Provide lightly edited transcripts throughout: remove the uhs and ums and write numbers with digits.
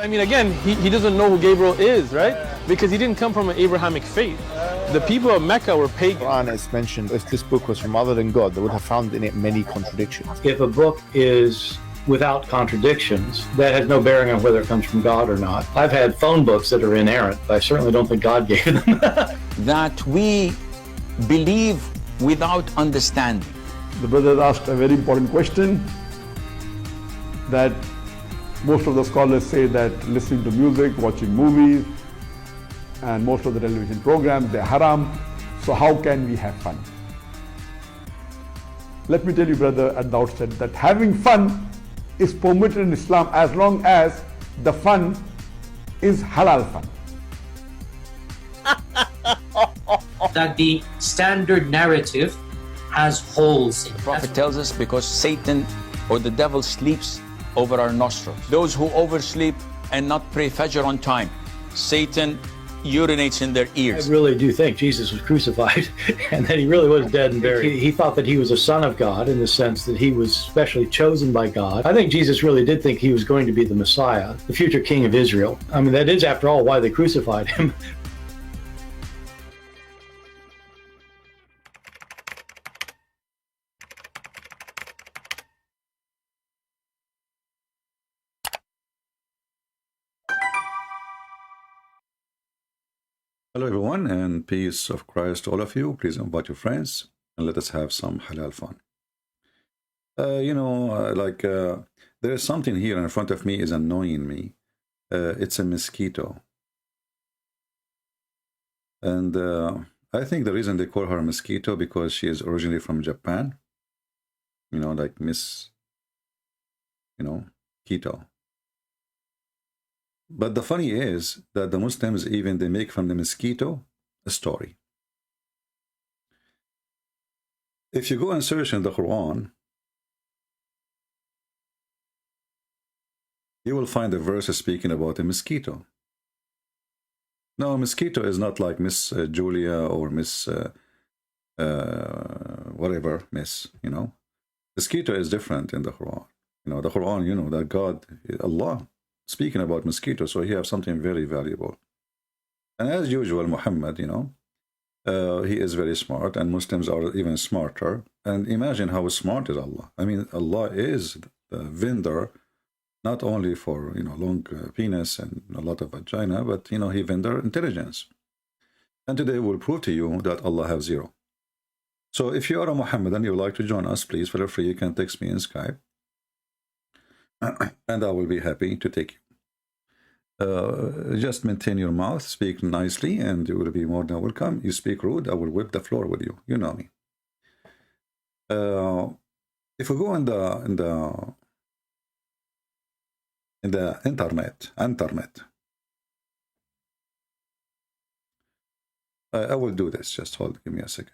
I mean, again, he doesn't know who Gabriel is, right? Because he didn't come from an Abrahamic faith. The people of Mecca were pagan. The Quran is mentioned, if this book was from other than God, they would have found in it many contradictions. If a book is without contradictions, that has no bearing on whether it comes from God or not. I've had phone books that are inerrant, but I certainly don't think God gave them. That we believe without understanding. The brother asked a very important question, that most of the scholars say that listening to music, watching movies, and most of the television programs, they're haram. So how can we have fun? Let me tell you, brother, at the outset, that having fun is permitted in Islam as long as the fun is halal fun. That the standard narrative has holes in it. The Prophet tells us because Satan or the devil sleeps over our nostrils. Those who oversleep and not pray Fajr on time, Satan urinates in their ears. I really do think Jesus was crucified and that he really was dead and buried. He thought that he was a son of God in the sense that he was specially chosen by God. I think Jesus really did think he was going to be the Messiah, the future king of Israel. I mean, that is, after all, why they crucified him. Hello everyone, and peace of Christ to all of you. Please invite your friends and let us have some halal fun. There is something here in front of me is annoying me. It's a mosquito. And I think the reason they call her a mosquito because she is originally from Japan. You know, like Miss, Keto. But the funny is that the Muslims, even they make from the mosquito a story. If you go and search in the Quran, you will find a verse speaking about a mosquito. No, a mosquito is not like Miss Julia or Miss whatever, Miss, Mosquito is different in the Quran. The Quran, that God, Allah, speaking about mosquitoes, so he has something very valuable. And as usual, Muhammad, he is very smart, and Muslims are even smarter. And imagine how smart is Allah. I mean, Allah is the vendor, not only for, long penis and a lot of vagina, but, he vendor intelligence. And today we'll prove to you that Allah has zero. So if you are a Muhammadan and you would like to join us, please feel free. You can text me in Skype. And I will be happy to take you. Just maintain your mouth, speak nicely, and you will be more than welcome. You speak rude, I will whip the floor with you. You know me. If we go in the internet, I will do this. Just give me a second.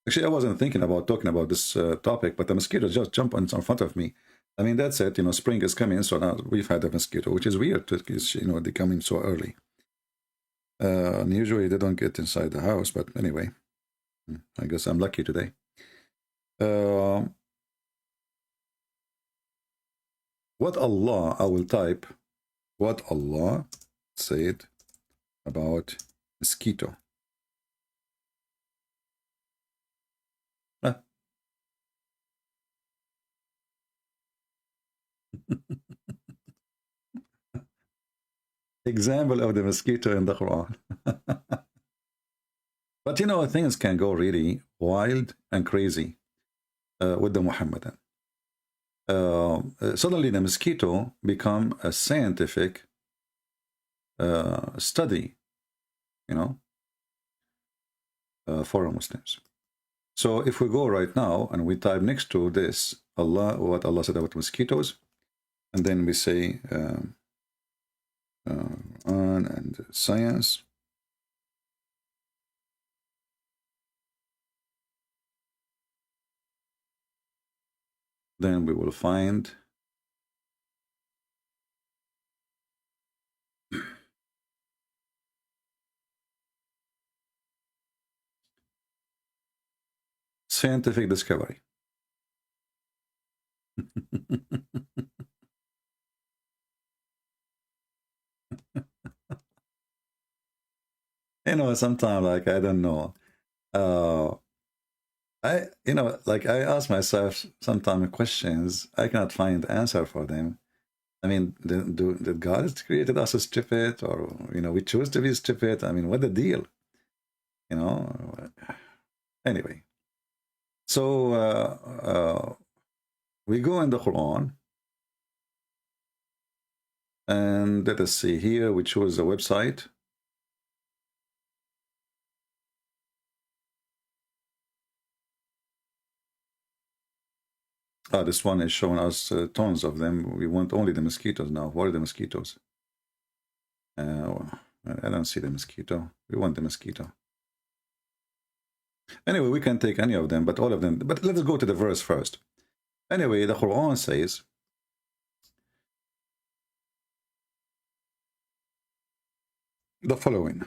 Actually, I wasn't thinking about talking about this topic, but the mosquito just jumped in front of me. I mean, that's it. Spring is coming, so now we've had a mosquito, which is weird because, they come in so early. And usually they don't get inside the house, but anyway, I guess I'm lucky today. What Allah, I will type what Allah said about mosquito. Example of the mosquito in the Quran. But things can go really wild and crazy with the Muhammadan. Suddenly the mosquito become a scientific study, for Muslims. So if we go right now and we type next to this what Allah said about mosquitoes, and then we say on and science, then we will find scientific discovery. You know, sometimes, like, I don't know. I ask myself sometimes questions, I cannot find the answer for them. I mean, did God created us stupid, or, you know, we choose to be stupid? I mean, what the deal? You know? Anyway. So, we go in the Quran, and let us see here, we choose a website. This one is showing us tons of them. We want only the mosquitoes now. What are the mosquitoes? I don't see the mosquito. We want the mosquito. Anyway, we can take any of them, but all of them. But let's go to the verse first. Anyway, the Quran says, the following.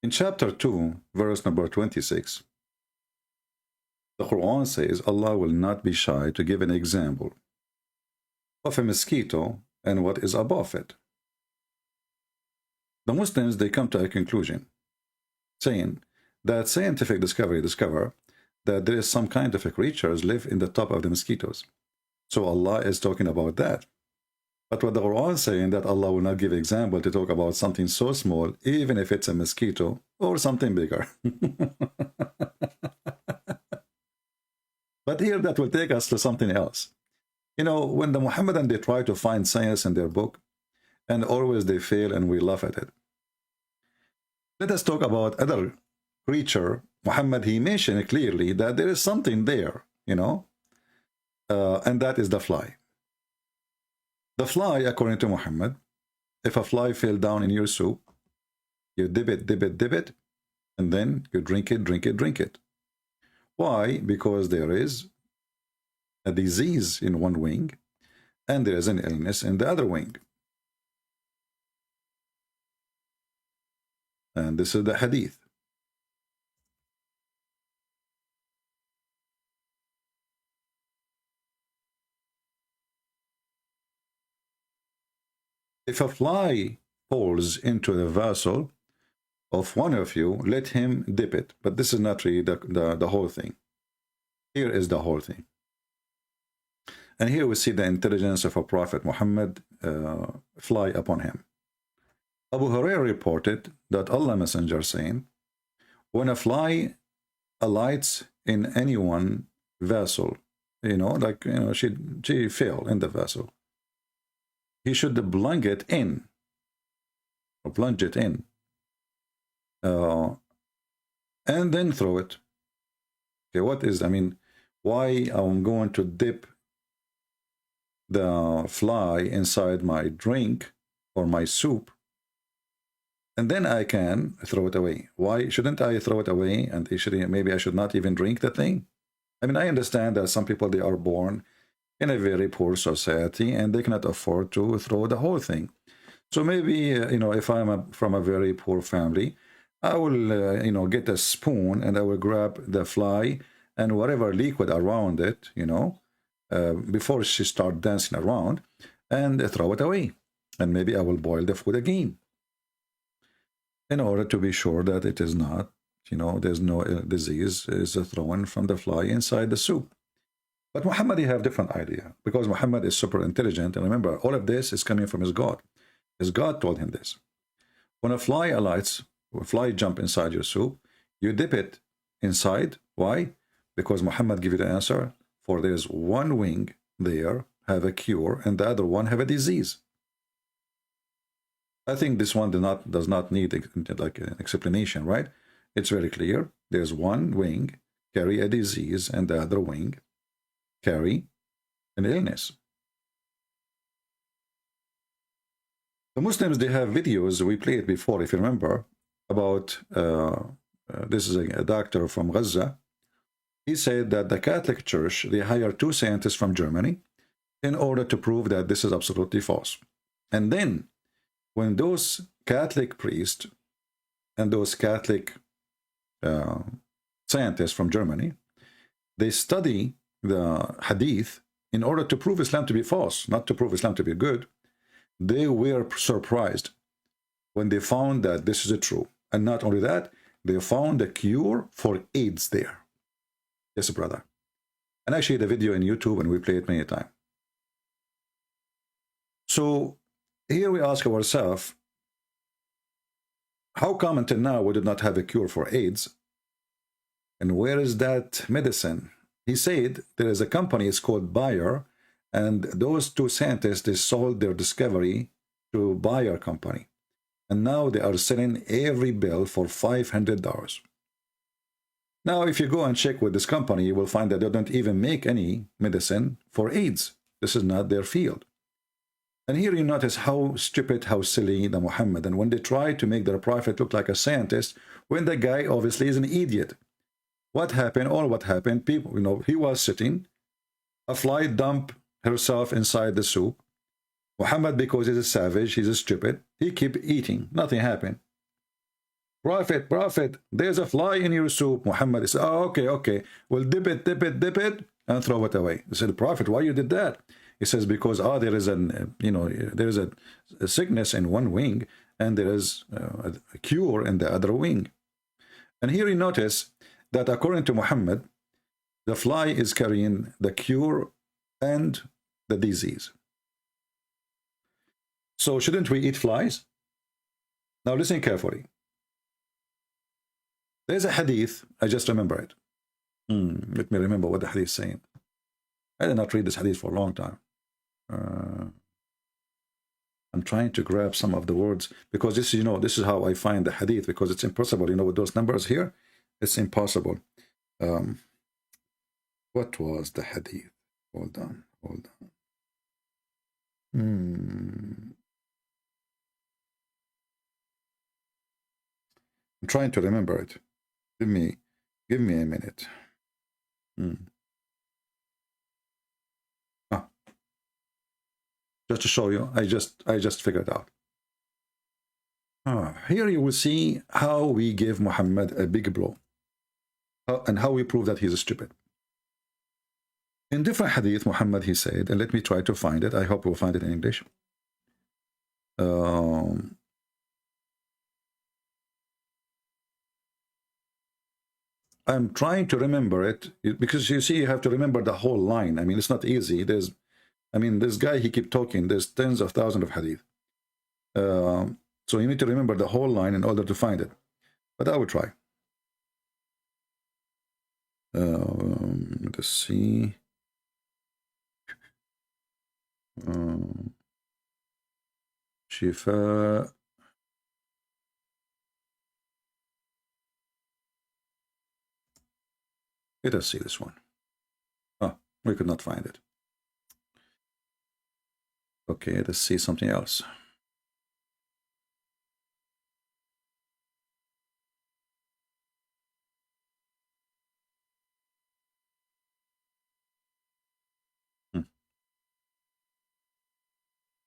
In chapter 2, verse number 26, the Quran says, Allah will not be shy to give an example of a mosquito and what is above it. The Muslims, they come to a conclusion, saying that scientific discover that there is some kind of a creatures live in the top of the mosquitoes. So Allah is talking about that. But what the Quran is saying, that Allah will not give example to talk about something so small, even if it's a mosquito or something bigger. But here that will take us to something else. You know, when the Muhammadan, they try to find science in their book, and always they fail and we laugh at it. Let us talk about other creature. Muhammad, he mentioned clearly that there is something there, you know, and that is the fly. The fly, according to Muhammad, if a fly fell down in your soup, you dip it, and then you drink it. Why? Because there is a disease in one wing, and there is an illness in the other wing. And this is the hadith. If a fly falls into the vessel of one of you, let him dip it. But this is not really the whole thing. Here is the whole thing. And here we see the intelligence of a Prophet Muhammad fly upon him. Abu Hurairah reported that Allah Messenger saying, when a fly alights in any one vessel, you know, like, you know, she fell in the vessel, he should plunge it in, and then throw it. Okay, what is, I mean, why I'm going to dip the fly inside my drink or my soup, and then I can throw it away? Why shouldn't I throw it away? And maybe I should not even drink the thing. I mean, I understand that some people, they are born in a very poor society and they cannot afford to throw the whole thing. So maybe, you know, if I'm from a very poor family, I will, you know, get a spoon and I will grab the fly and whatever liquid around it, you know, before she starts dancing around, and throw it away. And maybe I will boil the food again, in order to be sure that it is not, you know, there's no disease is thrown from the fly inside the soup. But Muhammad, he have different idea, because Muhammad is super intelligent. And remember, all of this is coming from his God. His God told him this. When a fly alights, or a fly jump inside your soup, you dip it inside. Why? Because Muhammad give you the answer. For there's one wing there have a cure, and the other one have a disease. I think this one does not need like an explanation, right? It's very clear. There's one wing carry a disease, and the other wing carry an illness. The Muslims, they have videos, we played before, if you remember, about, this is a doctor from Gaza. He said that the Catholic Church, they hired 2 scientists from Germany in order to prove that this is absolutely false. And then, when those Catholic priests and those Catholic scientists from Germany, they study the hadith in order to prove Islam to be false, not to prove Islam to be good. They were surprised when they found that this is true. And not only that, they found a cure for AIDS there. Yes, brother. And actually the video in YouTube, and we play it many times. So here we ask ourselves, how come until now we did not have a cure for AIDS? And where is that medicine? He said there is a company, it's called Bayer, and those two scientists, they sold their discovery to Bayer company. And now they are selling every bill for $500. Now, if you go and check with this company, you will find that they don't even make any medicine for AIDS. This is not their field. And here you notice how stupid, how silly the Muhammad. And when they try to make their prophet look like a scientist, when the guy obviously is an idiot. What happened? All what happened, people, you know, he was sitting, a fly dumped herself inside the soup. Muhammad, because he's a savage, he's a stupid, he keep eating. Nothing happened. Prophet, there's a fly in your soup. Muhammad said, oh, okay. Well, dip it, and throw it away. He said, Prophet, why you did that? He says, because there is there is a sickness in one wing, and there is a cure in the other wing. And here you notice that according to Muhammad, the fly is carrying the cure and the disease. So shouldn't we eat flies? Now listen carefully. There's a hadith, I just remember it. Let me remember what the hadith is saying. I did not read this hadith for a long time. I'm trying to grab some of the words, because this, you know, this is how I find the hadith, because it's impossible, you know, with those numbers here, it's impossible. What was the hadith? Hold on. I'm trying to remember it. Give me a minute. Just to show you, I just figured out. Here you will see how we give Muhammad a big blow, and how we prove that he's stupid. In different hadith, Muhammad, he said, and let me try to find it. I hope we'll find it in English. I'm trying to remember it, because you see, you have to remember the whole line. I mean, it's not easy. This guy, he keep talking. There's tens of thousands of hadith. So you need to remember the whole line in order to find it. But I will try. Let's see. Shifa. Let us see this one. We could not find it. Okay, let's see something else.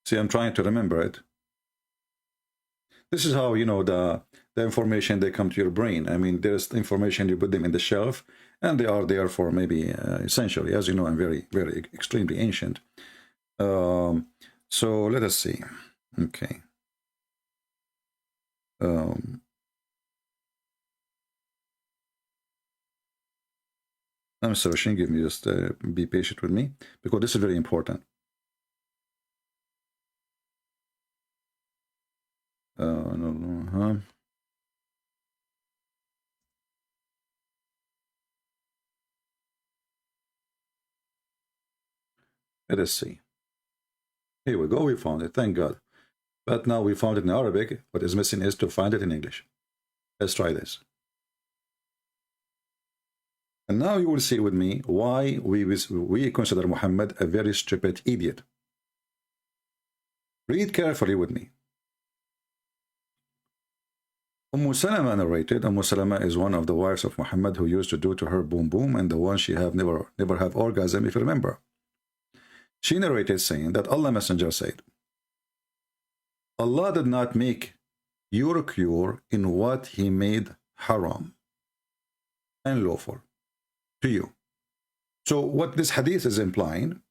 See, I'm trying to remember it. This is how, you know, the information, they come to your brain. I mean, there's information, you put them in the shelf, and they are there for maybe essentially, as you know, I'm very, very extremely ancient. So let us see. Okay. I'm searching. Give me just be patient with me, because this is very important. Let us see. Here we go. We found it. Thank God. But now we found it in Arabic. What is missing is to find it in English. Let's try this. And now you will see with me why we consider Muhammad a very stupid idiot. Read carefully with me. Salama narrated. Salama is one of the wives of Muhammad, who used to do to her boom boom, and the one she have never have orgasm, if you remember. She narrated saying that Allah Messenger said, Allah did not make your cure in what he made haram and lawful to you. So what this hadith is implying,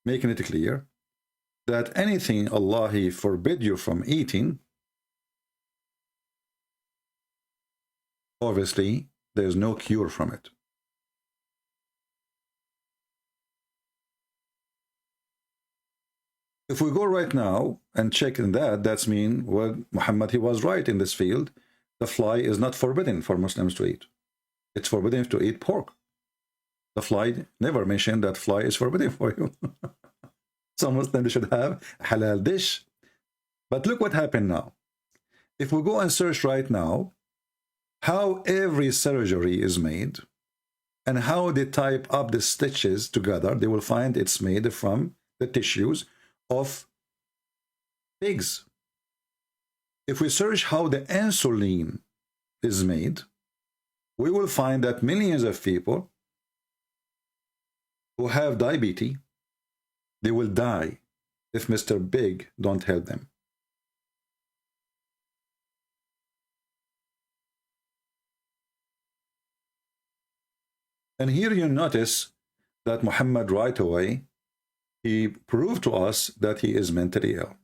making it clear, that anything Allah he forbid you from eating, obviously there's no cure from it. If we go right now and check in that, that's mean, well, Muhammad, he was right in this field. The fly is not forbidden for Muslims to eat. It's forbidden to eat pork. The fly never mentioned that fly is forbidden for you. Some Muslims should have a halal dish. But look what happened now. If we go and search right now how every surgery is made and how they type up the stitches together, they will find it's made from the tissues of pigs. If we search how the insulin is made, we will find that millions of people who have diabetes, they will die if Mr. Big don't help them. And here you notice that Muhammad right away, he proved to us that he is mentally ill.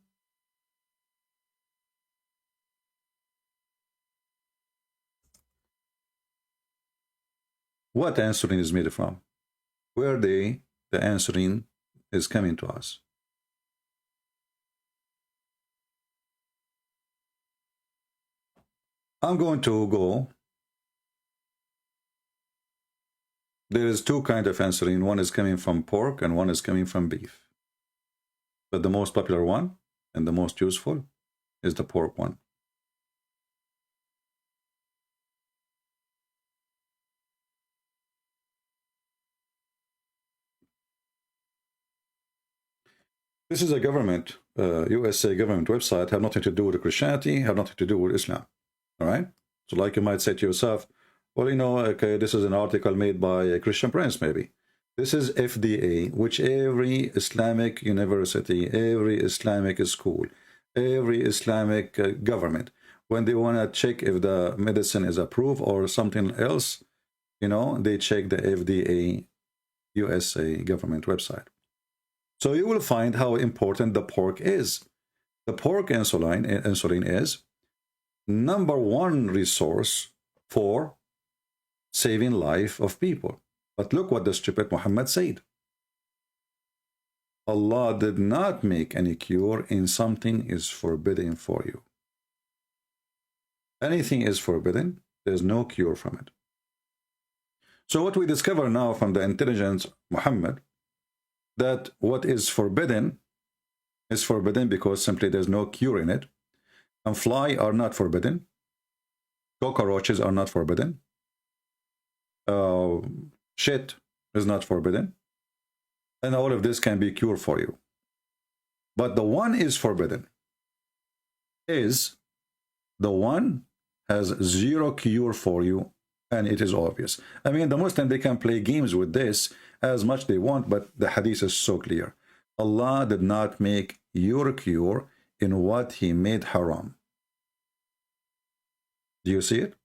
What insulin is made from? Where the insulin is coming to us? I'm going to go. There is two kinds of insulin. One is coming from pork and one is coming from beef. But the most popular one and the most useful is the pork one. This is a government, USA government website, have nothing to do with Christianity, have nothing to do with Islam. All right? So like you might say to yourself, well, you know, okay, this is an article made by a Christian Prince, maybe. This is FDA, which every Islamic university, every Islamic school, every Islamic government, when they want to check if the medicine is approved or something else, you know, they check the FDA USA government website. So you will find how important the pork is. The pork insulin is #1 resource for saving life of people. But look what the stupid Muhammad said. Allah did not make any cure in something is forbidden for you. Anything is forbidden, there's no cure from it. So what we discover now from the intelligence Muhammad, that what is forbidden because simply there's no cure in it. And fly are not forbidden. Cockroaches are not forbidden. Shit is not forbidden. And all of this can be cured for you. But the one is forbidden. Is the one has zero cure for you, and it is obvious. I mean, the Muslim, they can play games with this as much they want, but the hadith is so clear. Allah did not make your cure in what he made haram. Do you see it?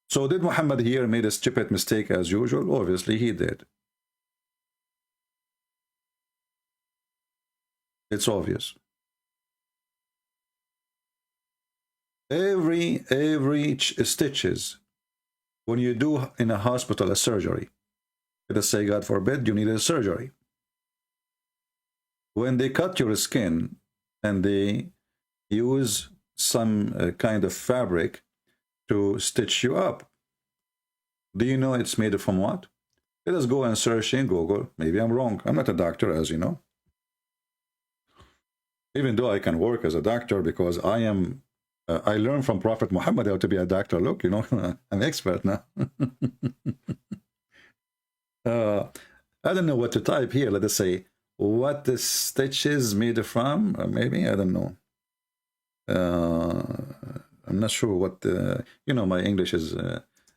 So did Muhammad here made a stupid mistake as usual? Obviously he did. It's obvious. Every stitches, when you do in a hospital a surgery, let us say God forbid you need a surgery. When they cut your skin and they use some kind of fabric to stitch you up, do you know it's made from what? Let us go and search in Google. Maybe I'm wrong. I'm not a doctor, as you know. Even though I can work as a doctor because I am, I learned from Prophet Muhammad how to be a doctor. Look, you know, I'm expert now. I don't know what to type here. Let us say, what the stitch is made from? Maybe, I don't know. I'm not sure what, you know, my English is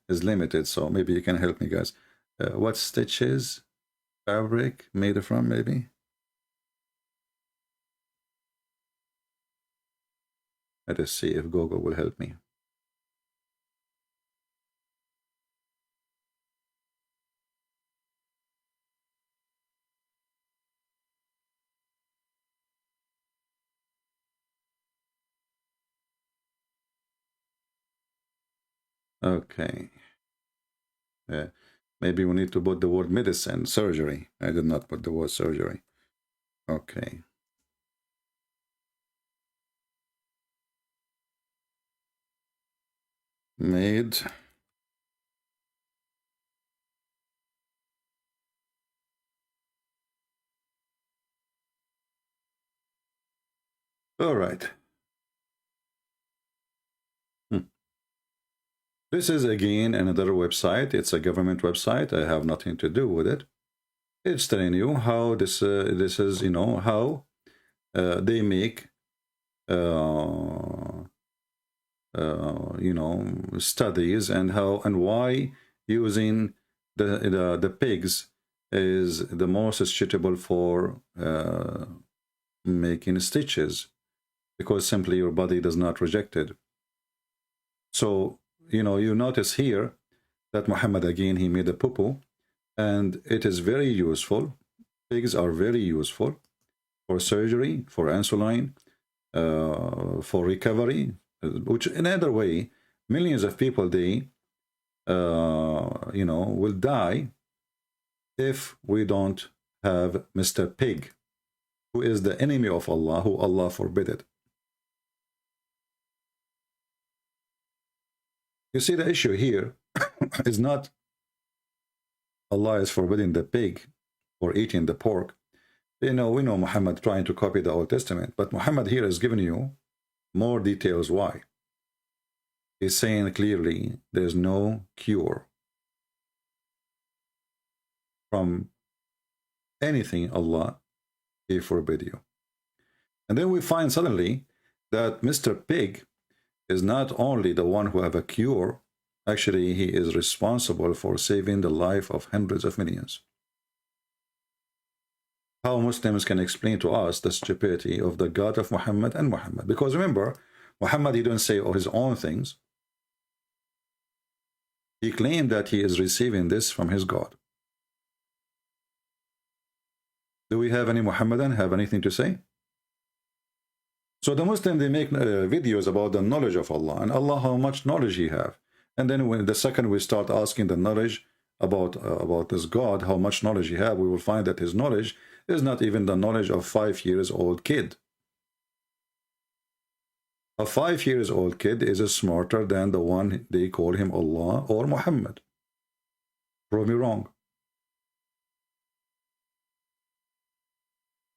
limited, so maybe you can help me, guys. What stitches? Fabric made from, maybe? Let us see if Google will help me. Okay. Maybe we need to put the word medicine, surgery. I did not put the word surgery. Okay. Made. All right. This is again another website. It's a government website. I have nothing to do with it. It's telling you how this is, you know, how they make you know, studies, and how and why using the pigs is the most suitable for making stitches, because simply your body does not reject it. So, you know, you notice here that Muhammad, again, he made a poo-poo, and it is very useful. Pigs are very useful for surgery, for insulin, for recovery, which in another way, millions of people, they, you know, will die if we don't have Mr. Pig, who is the enemy of Allah, who Allah forbid it. You see, the issue here is not Allah is forbidding the pig or eating the pork. You know, we know Muhammad trying to copy the Old Testament, but Muhammad here is giving you more details why. He's saying clearly there's no cure from anything Allah he forbid you. And then we find suddenly that Mr. Pig is not only the one who have a cure, actually he is responsible for saving the life of hundreds of millions. How Muslims can explain to us the stupidity of the God of Muhammad and Muhammad? Because remember, Muhammad, he didn't say his own things. He claimed that he is receiving this from his God. Do we have any Muhammadan have anything to say? So the Muslims, they make videos about the knowledge of Allah, and Allah, how much knowledge he have. And then when the second we start asking the knowledge about this God, how much knowledge he have, we will find that his knowledge is not even the knowledge of 5 years old kid. A 5 years old kid is smarter than the one they call him Allah or Muhammad. Prove me wrong.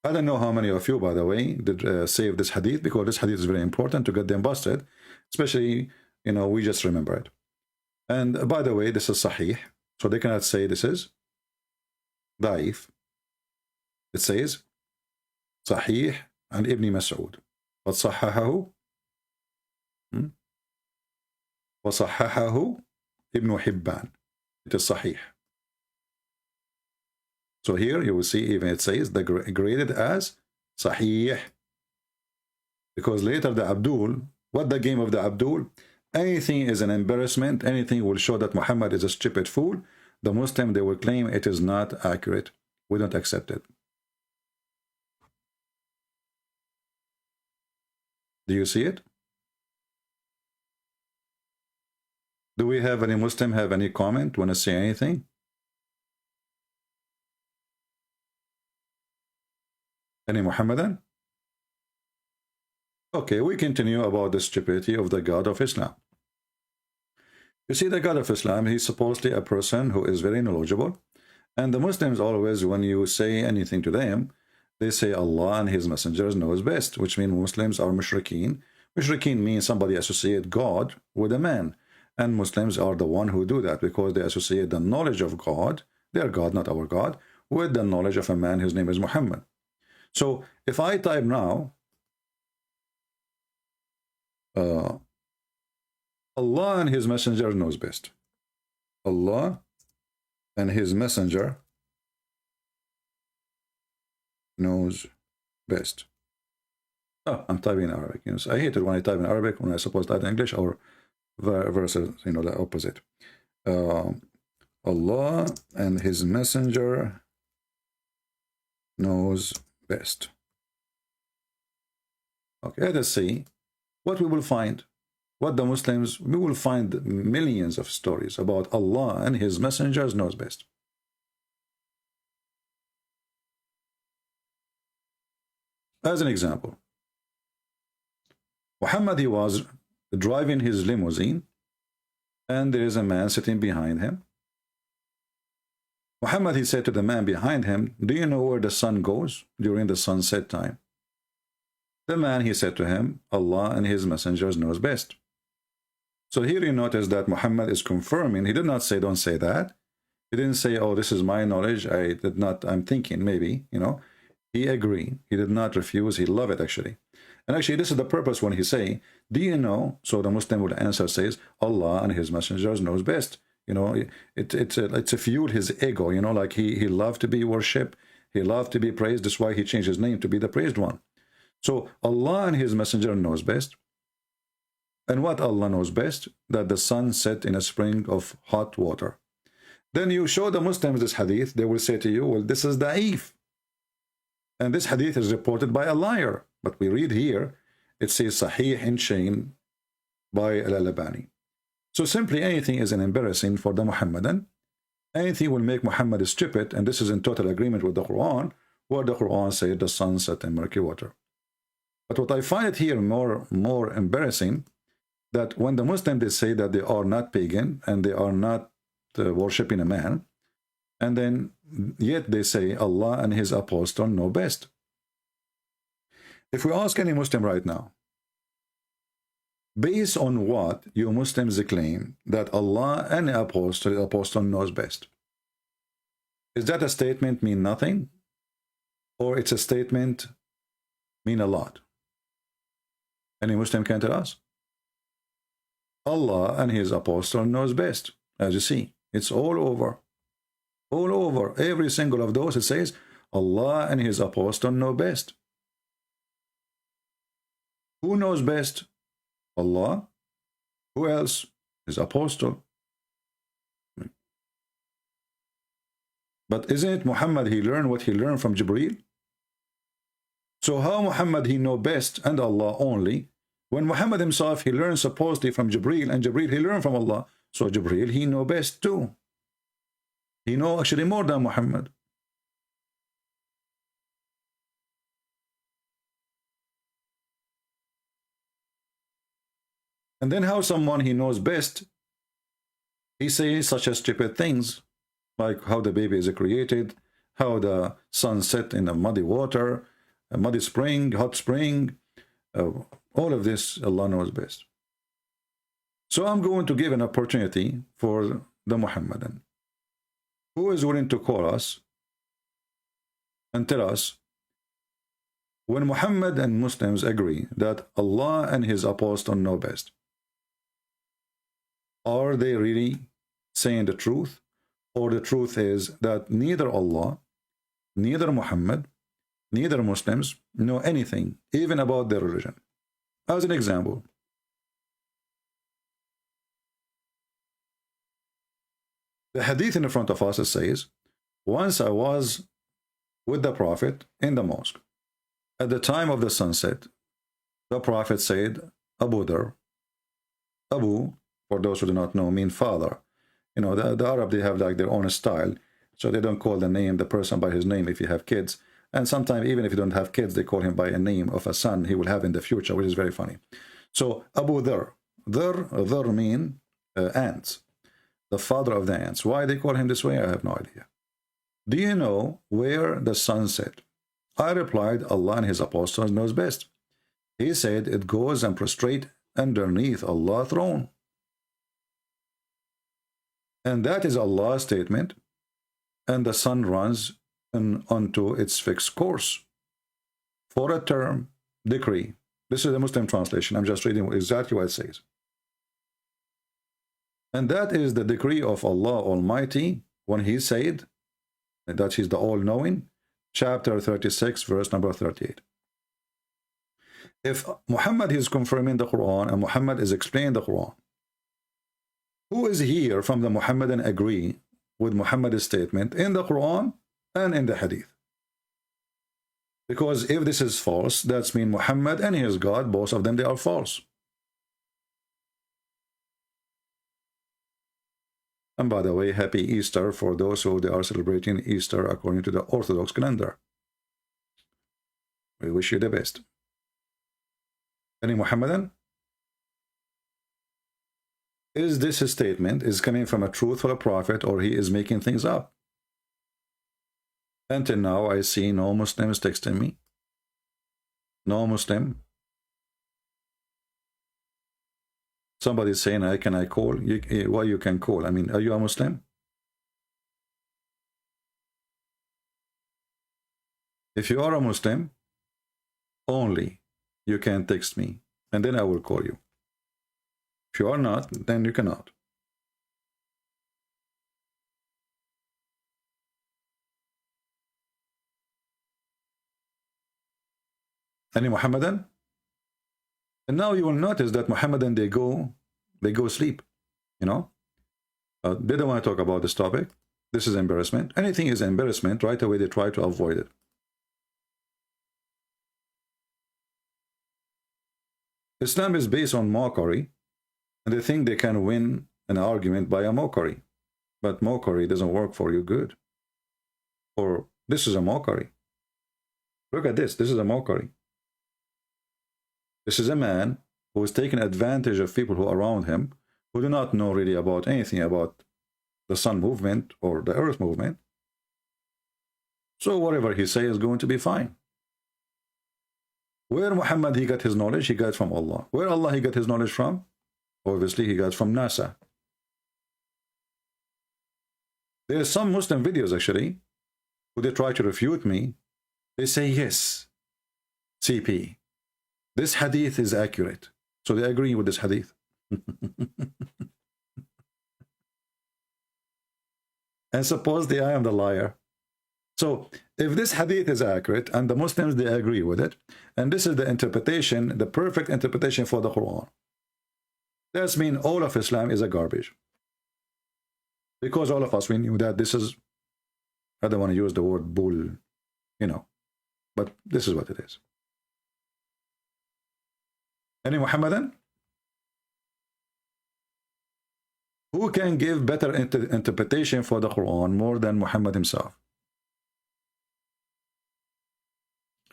I don't know how many of you, by the way, did save this hadith, because this hadith is very important to get them busted, especially, you know, we just remember it. And by the way, this is sahih, so they cannot say this is da'if. It says sahih and Ibn Mas'ud. But sahahahu وصححه Ibn Hibban. It is sahih. So here you will see even it says the graded as sahih. Because later the Abdul, what the game of the Abdul? Anything is an embarrassment, anything will show that Muhammad is a stupid fool. The Muslim, they will claim it is not accurate. We don't accept it. Do you see it? Do we have any Muslim have any comment? Want to say anything? Any Muhammadan? Okay, we continue about the stupidity of the God of Islam. You see, the God of Islam, he's supposedly a person who is very knowledgeable. And the Muslims always, when you say anything to them, they say Allah and his messengers knows best, which means Muslims are mushrikeen. Mushrikeen means somebody associate God with a man. And Muslims are the one who do that because they associate the knowledge of God, their God, not our God, with the knowledge of a man whose name is Muhammad. So if I type now, Allah and his messenger knows best. Allah and his messenger knows best. Oh, I'm typing in Arabic. You know, so I hate it when I type in Arabic when I supposed to type in English, or versus, you know, the opposite. Allah and His Messenger knows best. Okay, let us see what we will find. What the Muslims, we will find millions of stories about Allah and His messengers knows best. As an example, Muhammad, he was driving his limousine, and there is a man sitting behind him. Muhammad, he said to the man behind him, do you know where the sun goes during the sunset time? The man, he said to him, Allah and His messengers knows best. So here you notice that Muhammad is confirming. He did not say, don't say that. He didn't say, oh, this is my knowledge. I'm thinking, maybe, you know. He agreed. He did not refuse. He loved it, actually. And actually, this is the purpose when he say, do you know? So the Muslim would answer, says, Allah and His messengers knows best. You know, it's a fuel his ego, you know, like he loved to be worshipped. He loved to be praised. That's why he changed his name to be the praised one. So Allah and His messenger knows best. And what Allah knows best? That the sun set in a spring of hot water. Then you show the Muslims this hadith, they will say to you, well, this is da'if. And this hadith is reported by a liar. But we read here, it says Sahih in Shayn by Al-Albani. So simply anything is an embarrassing for the Muhammadan. Anything will make Muhammad stupid, and this is in total agreement with the Quran, where the Quran said the sun set in murky water. But what I find it here more embarrassing, that when the Muslims, they say that they are not pagan and they are not worshipping a man, and then yet they say Allah and His apostle know best. If we ask any Muslim right now, based on what you Muslims claim that Allah and the apostle knows best, is that a statement mean nothing, or it's a statement mean a lot? Any Muslim can tell us. Allah and His apostle knows best. As you see, it's all over. All over. Every single of those, it says, Allah and His apostle know best. Who knows best? Allah. Who else? His apostle. But isn't it Muhammad, he learned what he learned from Jibreel? So how Muhammad, he know best and Allah only, when Muhammad himself, he learned supposedly from Jibreel, and Jibreel, he learned from Allah. So Jibreel, he know best too. He know actually more than Muhammad. And then how someone he knows best, he says such as stupid things, like how the baby is created, how the sun set in a muddy water, a muddy spring, hot spring, all of this Allah knows best. So I'm going to give an opportunity for the Muhammadan. Who is willing to call us and tell us, when Muhammad and Muslims agree that Allah and His apostle know best, are they really saying the truth? Or the truth is that neither Allah, neither Muhammad, neither Muslims know anything, even about their religion? As an example, the hadith in front of us, it says, once I was with the Prophet in the mosque. At the time of the sunset, the Prophet said, Abu Dhar. Abu, for those who do not know, mean father. You know, the Arab, they have like their own style, so they don't call the person by his name if you have kids. And sometimes, even if you don't have kids, they call him by a name of a son he will have in the future, which is very funny. So, Abu Dhar. Dhar mean ants. The father of the ants. Why they call him this way, I have no idea. Do you know where the sun set? I replied, Allah and His apostles knows best. He said, it goes and prostrate underneath Allah's throne. And that is Allah's statement. And the sun runs onto its fixed course for a term, decree. This is the Muslim translation. I'm just reading exactly what it says. And that is the decree of Allah Almighty when He said that He's the all-knowing, chapter 36, verse number 38. If Muhammad is confirming the Quran and Muhammad is explaining the Quran, who is here from the Muhammadan agree with Muhammad's statement in the Quran and in the Hadith? Because if this is false, that's mean Muhammad and his God, both of them, they are false. And by the way, happy Easter for those who they are celebrating Easter according to the Orthodox calendar. We wish you the best. Any Muhammadan? Is this a statement is coming from a truthful prophet, or he is making things up? Until now, I see no Muslims texting me. No Muslim. Somebody saying, can I call? Why you can call? I mean, are you a Muslim? If you are a Muslim, only you can text me, and then I will call you. If you are not, then you cannot. Any Muhammadan? And now you will notice that Muhammadan, they go sleep, you know. They don't want to talk about this topic. This is embarrassment. Anything is embarrassment, right away they try to avoid it. Islam is based on mockery, and they think they can win an argument by a mockery. But mockery doesn't work for you good. Or this is a mockery. Look at this. This is a mockery. This is a man who is taking advantage of people who are around him, who do not know really about anything about the sun movement or the earth movement. So whatever he says is going to be fine. Where Muhammad he got his knowledge, he got it from Allah. Where Allah he got his knowledge from? Obviously he got it from NASA. There are some Muslim videos actually, who they try to refute me. They say, yes, CP, this hadith is accurate. So they agree with this hadith. And supposedly I am the liar. So if this hadith is accurate and the Muslims, they agree with it, and this is the interpretation, the perfect interpretation for the Quran, that means all of Islam is a garbage. Because all of us, we knew that this is, I don't want to use the word bull, you know, but this is what it is. Any Muhammadan? Who can give better interpretation for the Quran more than Muhammad himself?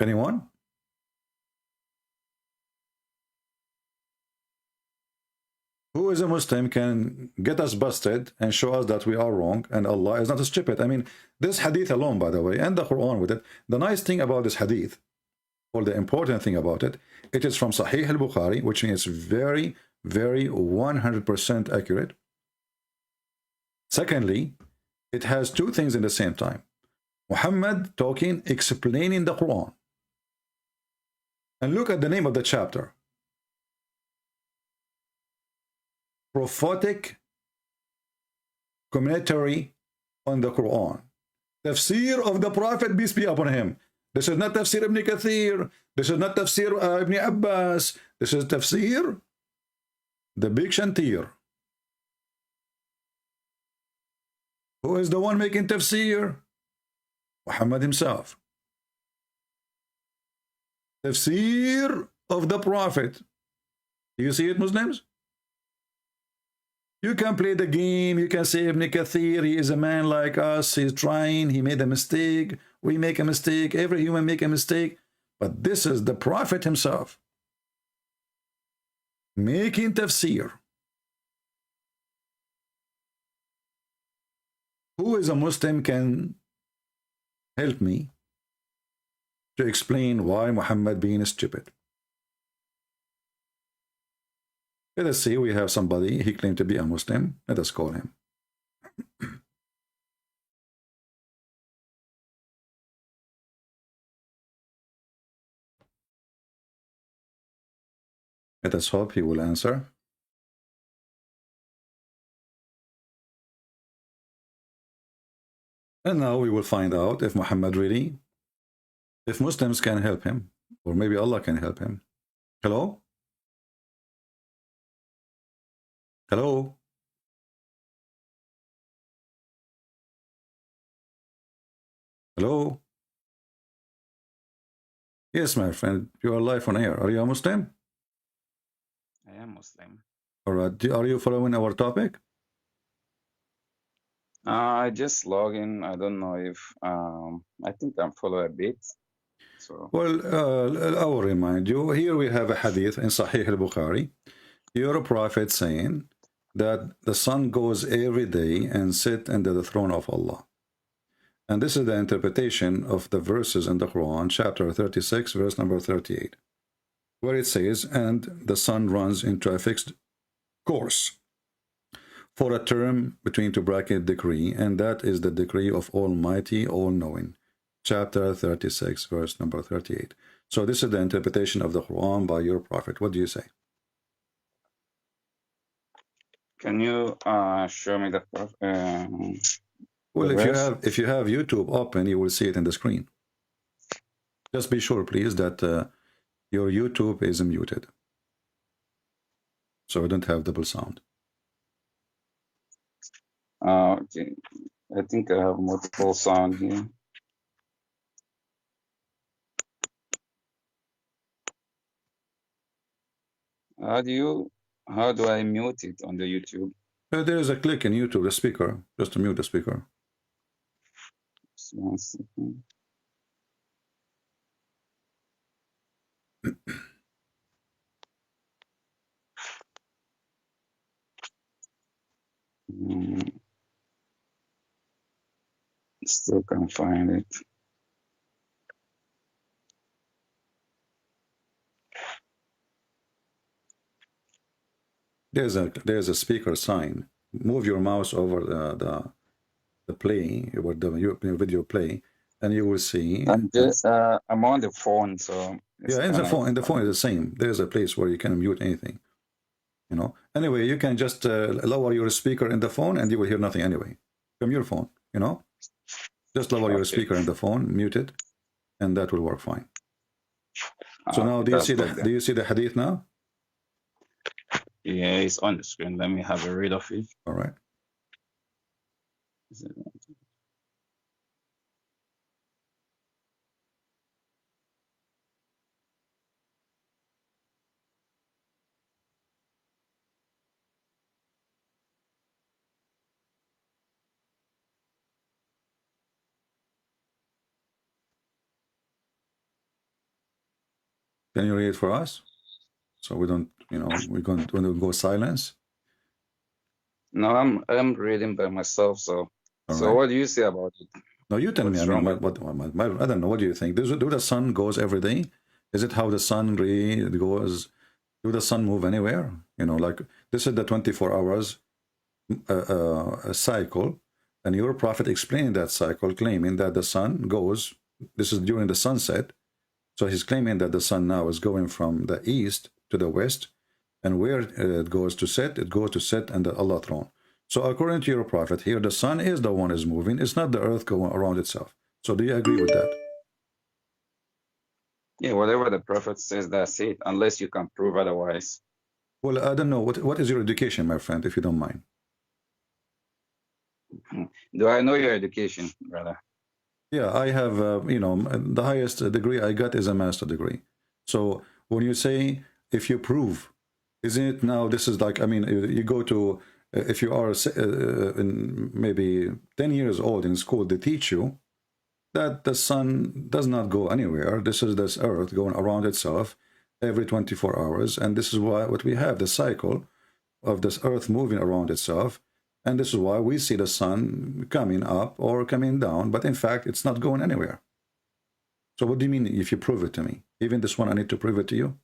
Anyone? Who is a Muslim can get us busted and show us that we are wrong and Allah is not stupid? I mean, this hadith alone, by the way, and the Quran with it, the nice thing about this hadith, or the important thing about it, it is from Sahih al-Bukhari, which means very, very 100% accurate. Secondly, it has two things in the same time. Muhammad talking, explaining the Quran. And look at the name of the chapter. Prophetic commentary on the Quran. Tafsir of the Prophet, peace be upon him. This is not Tafsir Ibn Kathir. This is not Tafsir Ibn Abbas. This is Tafsir, the big Shantir. Who is the one making Tafsir? Muhammad himself. Tafsir of the Prophet. Do you see it, Muslims? You can play the game. You can say Ibn Kathir, he is a man like us. He's trying. He made a mistake. We make a mistake. Every human make a mistake. But this is the Prophet himself making tafsir. Who is a Muslim can help me to explain why Muhammad being stupid? Let us see, we have somebody, he claimed to be a Muslim. Let us call him. Let us hope he will answer. And now we will find out if Muhammad really, if Muslims can help him, or maybe Allah can help him. Hello? Hello? Hello? Yes, my friend, you are live on air. Are you a Muslim? I am Muslim. All right. Are you following our topic? I just log in. I don't know if I think I'm follow a bit. So Well, I will remind you. Here we have a hadith in Sahih al-Bukhari. Your prophet saying that the sun goes every day and sit under the throne of Allah. And this is the interpretation of the verses in the Quran, chapter 36, verse number 38, where it says, and the sun runs into a fixed course for a term between two bracket decree, and that is the decree of Almighty, all-knowing. Chapter 36, verse number 38. So this is the interpretation of the Quran by your prophet. What do you say? can you show me the Well, the verse? if you have YouTube open, you will see it in the screen. Just be sure, please, that your YouTube is muted, so we don't have double sound. Okay, I think I have multiple sound here. How do I mute it on the YouTube? There is a click in YouTube, the speaker, just to mute the speaker. Just 1 second. Mm, Still can't find it. There's a speaker sign. Move your mouse over the play, or the video play, and you will see. I'm on the phone, so it's Yeah, in the phone is the same. There's a place where you can mute anything. You know. Anyway, you can just lower your speaker in the phone, and you will hear nothing anyway from your phone. You know, just lower your speaker in the phone, mute it, and that will work fine. So now, do you see the hadith now? Yeah, it's on the screen. Let me have a read of it. All right. Can you read it for us? So we don't, we're going to go silence. No, I'm reading by myself. So Right. What do you say about it? No, you tell me. I mean, I don't know. What do you think? Do the sun goes every day? Is it how the sun really goes? Do the sun move anywhere? Like this is the 24 hours cycle, and your prophet explained that cycle, claiming that the sun goes. This is during the sunset. So he's claiming that the sun now is going from the east to the west, and where it goes to set under Allah throne. So according to your prophet here, the sun is the one is moving. It's not the earth going around itself. So do you agree with that? Yeah, whatever the prophet says, that's it, unless you can prove otherwise. Well, I don't know. What is your education, my friend, if you don't mind? Do I know your education, brother? Yeah, I have, the highest degree I got is a master degree. So when you say, if you prove, isn't it now, this is like, I mean, you go to, if you are maybe 10 years old in school, they teach you that the sun does not go anywhere. This is this earth going around itself every 24 hours. And this is why what we have, the cycle of this earth moving around itself. And this is why we see the sun coming up or coming down, but in fact, it's not going anywhere. So what do you mean if you prove it to me? Even this one, I need to prove it to you?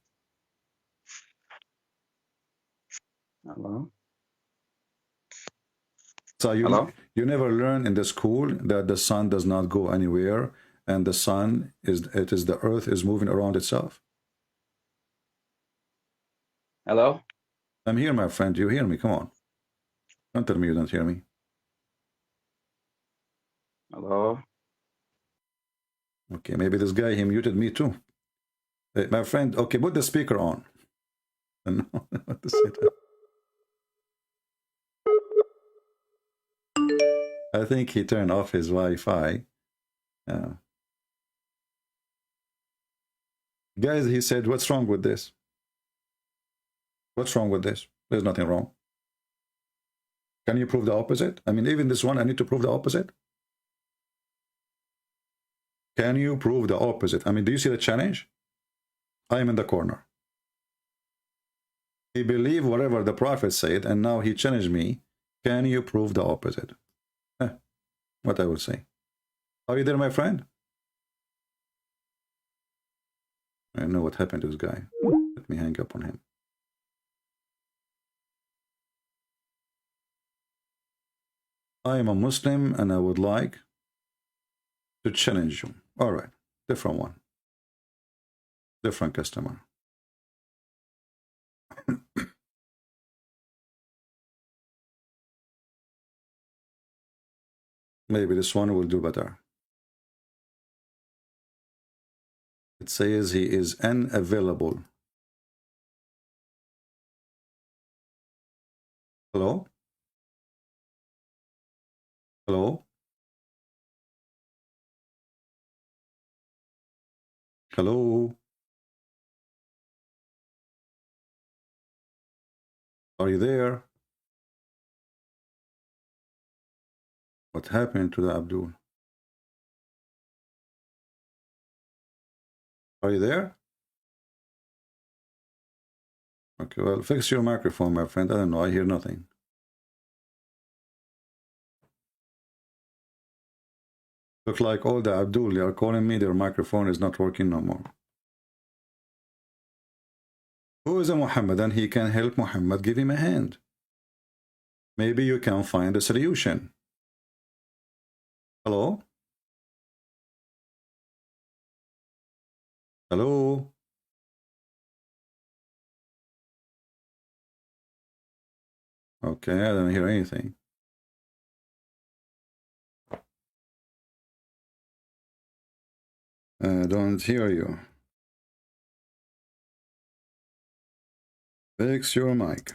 Hello? So you never learn in the school that the sun does not go anywhere, and the sun the earth is moving around itself. Hello? I'm here, my friend. You hear me? Come on. Don't tell me you don't hear me. Hello? Okay, maybe this guy, he muted me too. Hey, my friend, okay, put the speaker on. I don't know what to say to I think he turned off his Wi-Fi. Guys, he said, what's wrong with this? What's wrong with this? There's nothing wrong. Can you prove the opposite? I mean, even this one, I need to prove the opposite. Can you prove the opposite? I mean, do you see the challenge? I am in the corner. He believed whatever the prophet said, and now he challenged me. Can you prove the opposite? What I will say. Are you there, my friend? I know what happened to this guy. Let me hang up on him. I am a Muslim and I would like to challenge you. All right, different one. Different customer. Maybe this one will do better. It says he is unavailable. Hello? Hello? Hello? Are you there? What happened to the Abdul? Are you there? Okay, well, fix your microphone, my friend. I don't know, I hear nothing. Look like all the Abdul, they are calling me, their microphone is not working no more. Who is a Muhammadan? He can help Muhammad, give him a hand. Maybe you can find a solution. Hello? Hello? Okay, I don't hear anything. I don't hear you. Fix your mic.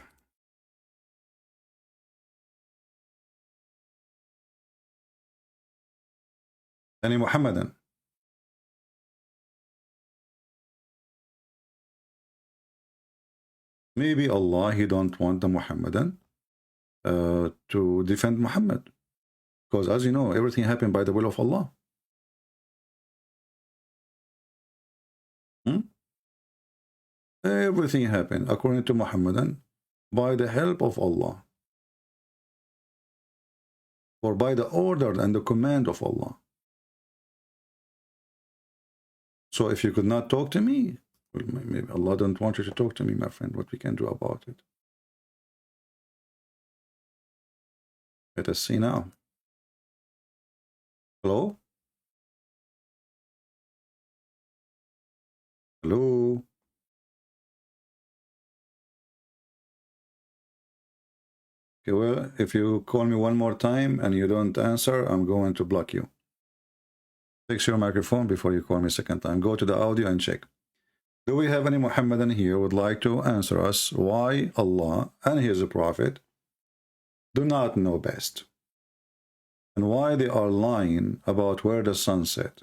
Any Muhammadan? Maybe Allah, he don't want the Muhammadan to defend Muhammad. Because as you know, everything happened by the will of Allah. Everything happened according to Muhammadan by the help of Allah. Or by the order and the command of Allah. So if you could not talk to me, well, maybe Allah don't want you to talk to me, my friend. What we can do about it? Let us see now. Hello? Hello? Okay, well, if you call me one more time and you don't answer, I'm going to block you. Fix your microphone before you call me a second time. Go to the audio and check. Do we have any Muhammadan here who would like to answer us why Allah and His Prophet do not know best? And why they are lying about where the sun set?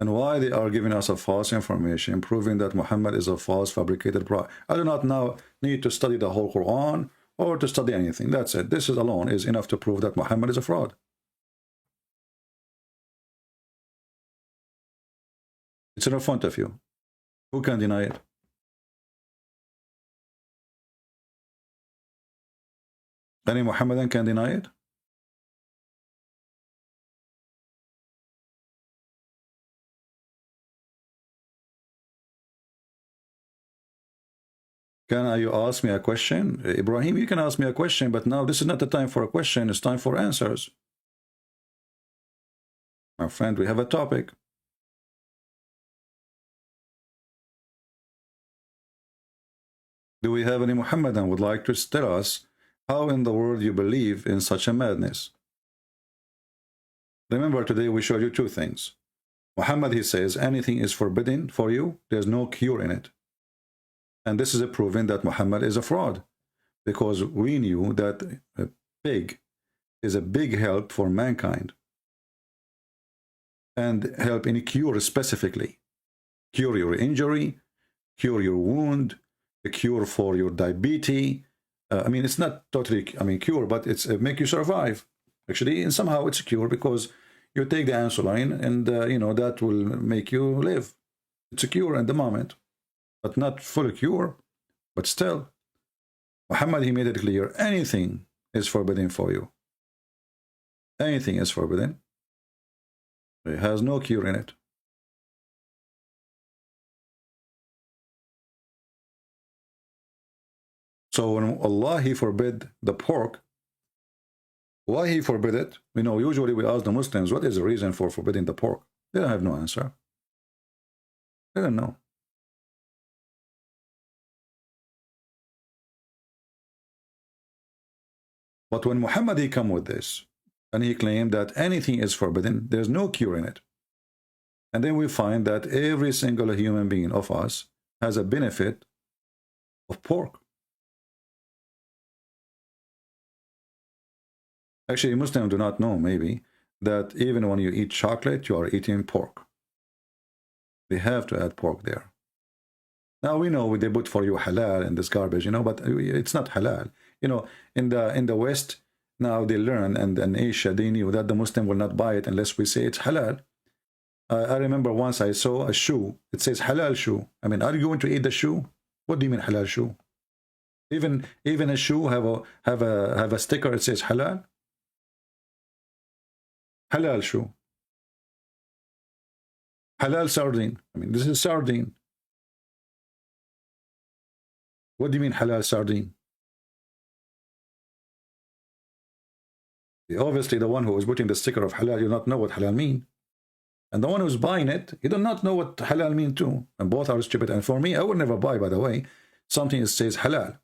And why they are giving us a false information, proving that Muhammad is a false fabricated prophet. I do not now need to study the whole Quran or to study anything. That's it. This is alone is enough to prove that Muhammad is a fraud. It's in front of you. Who can deny it? Any Muhammadan can deny it? Can you ask me a question? Ibrahim, you can ask me a question, but now this is not the time for a question, it's time for answers. My friend, we have a topic. Do we have any Muhammadan who would like to tell us how in the world you believe in such a madness? Remember, today we showed you two things. Muhammad, he says, anything is forbidden for you, there's no cure in it. And this is a proven that Muhammad is a fraud, because we knew that a pig is a big help for mankind and help in a cure specifically. Cure your injury, cure your wound, a cure for your diabetes. I mean, it's not totally, cure, but it's make you survive. Actually, and somehow it's a cure because you take the insulin and, that will make you live. It's a cure at the moment, but not full cure, but still. Muhammad, he made it clear, anything is forbidden for you. Anything is forbidden. It has no cure in it. So when Allah, he forbid the pork, why he forbid it? Usually we ask the Muslims, what is the reason for forbidding the pork? They don't have no answer. They don't know. But when Muhammad, he come with this, and he claimed that anything is forbidden, there's no cure in it. And then we find that every single human being of us has a benefit of pork. Actually, Muslims do not know, maybe, that even when you eat chocolate, you are eating pork. They have to add pork there. Now we know they put for you halal in this garbage, but it's not halal. In the West, now they learn, and in Asia, they knew that the Muslim will not buy it unless we say it's halal. I remember once I saw a shoe. It says halal shoe. I mean, are you going to eat the shoe? What do you mean halal shoe? Even a shoe have a sticker. It says halal. Halal shoe. Halal sardine. I mean, this is sardine. What do you mean halal sardine? Obviously, the one who is putting the sticker of halal, you not know what halal mean. And the one who's buying it, he do not know what halal mean too. And both are stupid. And for me, I would never buy, by the way, something that says halal.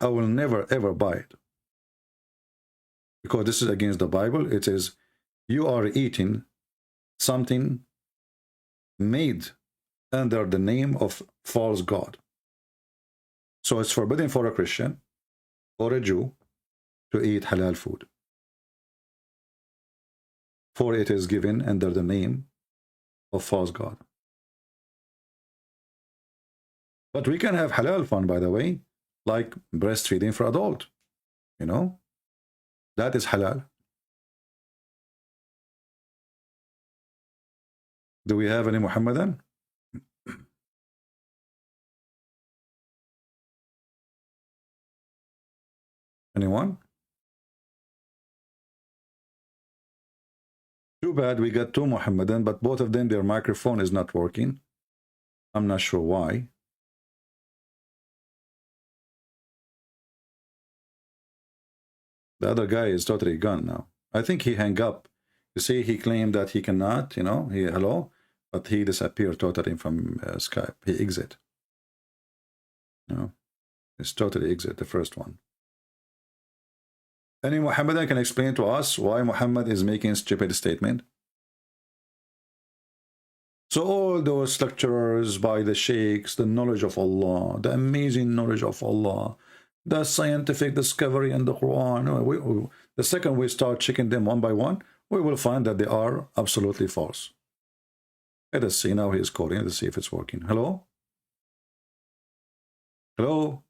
I will never, ever buy it. Because this is against the Bible. It says, you are eating something made under the name of false God. So it's forbidden for a Christian or a Jew to eat halal food. For it is given under the name of false God. But we can have halal fun, by the way, like breastfeeding for adult. That is halal. Do we have any Muhammadan? Anyone? Too bad we got two Muhammadan, but both of them, their microphone is not working. I'm not sure why. The other guy is totally gone now. I think he hung up. You see, he claimed that he cannot, hello, but he disappeared totally from Skype. He exit. It's totally exit, the first one. Any Muhammadan can explain to us why Muhammad is making a stupid statement? So all those lecturers by the sheikhs, the knowledge of Allah, the amazing knowledge of Allah, the scientific discovery in the Quran, the second we start checking them one by one, we will find that they are absolutely false. Let us see. Now he is calling. Let's see if it's working. Hello? Hello?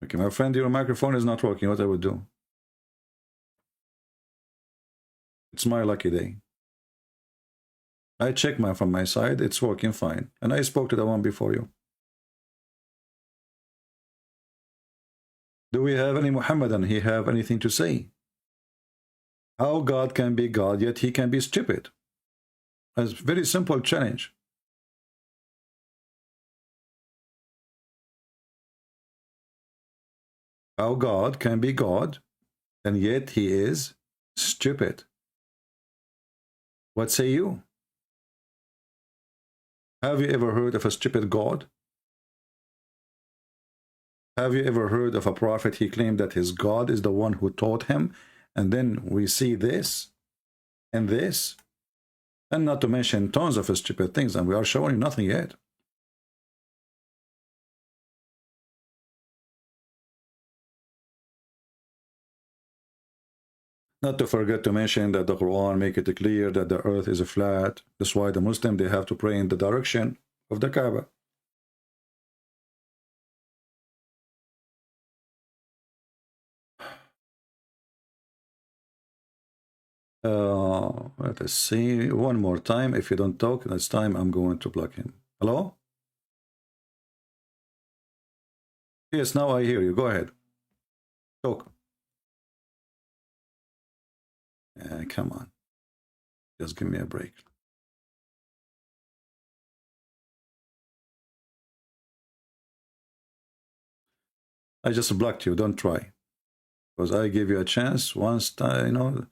Okay, my friend, your microphone is not working. What I would do? It's my lucky day. I checked from my side. It's working fine. And I spoke to the one before you. Do we have any Muhammadan? He have anything to say? How God can be God, yet he can be stupid? It's a very simple challenge. How God can be God, and yet he is stupid? What say you? Have you ever heard of a stupid God? Have you ever heard of a prophet? He claimed that his God is the one who taught him And then we see this and this, and not to mention tons of stupid things, and we are showing nothing yet. Not to forget to mention that the Quran make it clear that the earth is flat. That's why the Muslim, they have to pray in the direction of the Kaaba. Let us see one more time. If you don't talk this time, I'm going to block him. Hello? Yes, now I hear you. Go ahead. Talk. Come on. Just give me a break. I just blocked you. Don't try. Because I gave you a chance once, you know,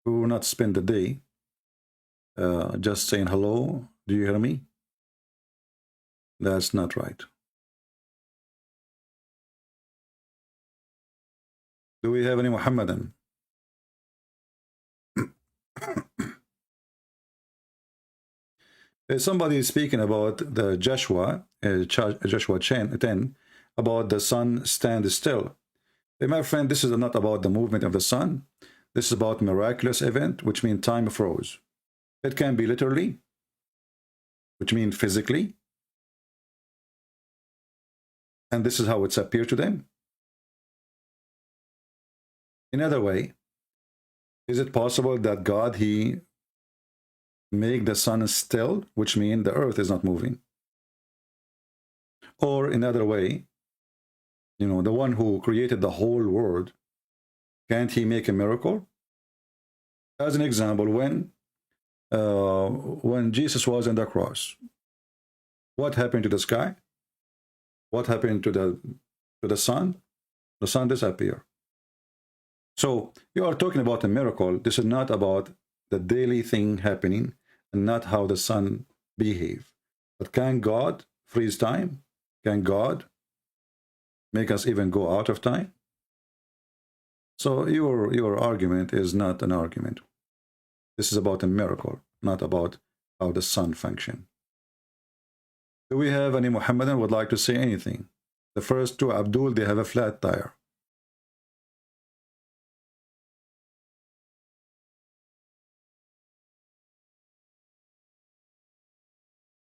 we will not spend the day just saying hello. Do you hear me? That's not right. Do we have any Muhammadan? Somebody is speaking about the Joshua 10, about the sun stand still. My friend, this is not about the movement of the sun. This is about miraculous event, which means time froze. It can be literally, which means physically. And this is how it's appeared to them. Another way, is it possible that God, he make the sun still, which means the earth is not moving? Or another way, you know, the one who created the whole world, can't he make a miracle? As an example, when Jesus was on the cross, what happened to the sky? What happened to the sun? The sun disappeared. So you are talking about a miracle. This is not about the daily thing happening and not how the sun behave. But can God freeze time? Can God make us even go out of time? So your argument is not an argument. This is about a miracle, not about how the sun function. Do we have any Muhammadan would like to say anything? The first two, Abdul, they have a flat tire.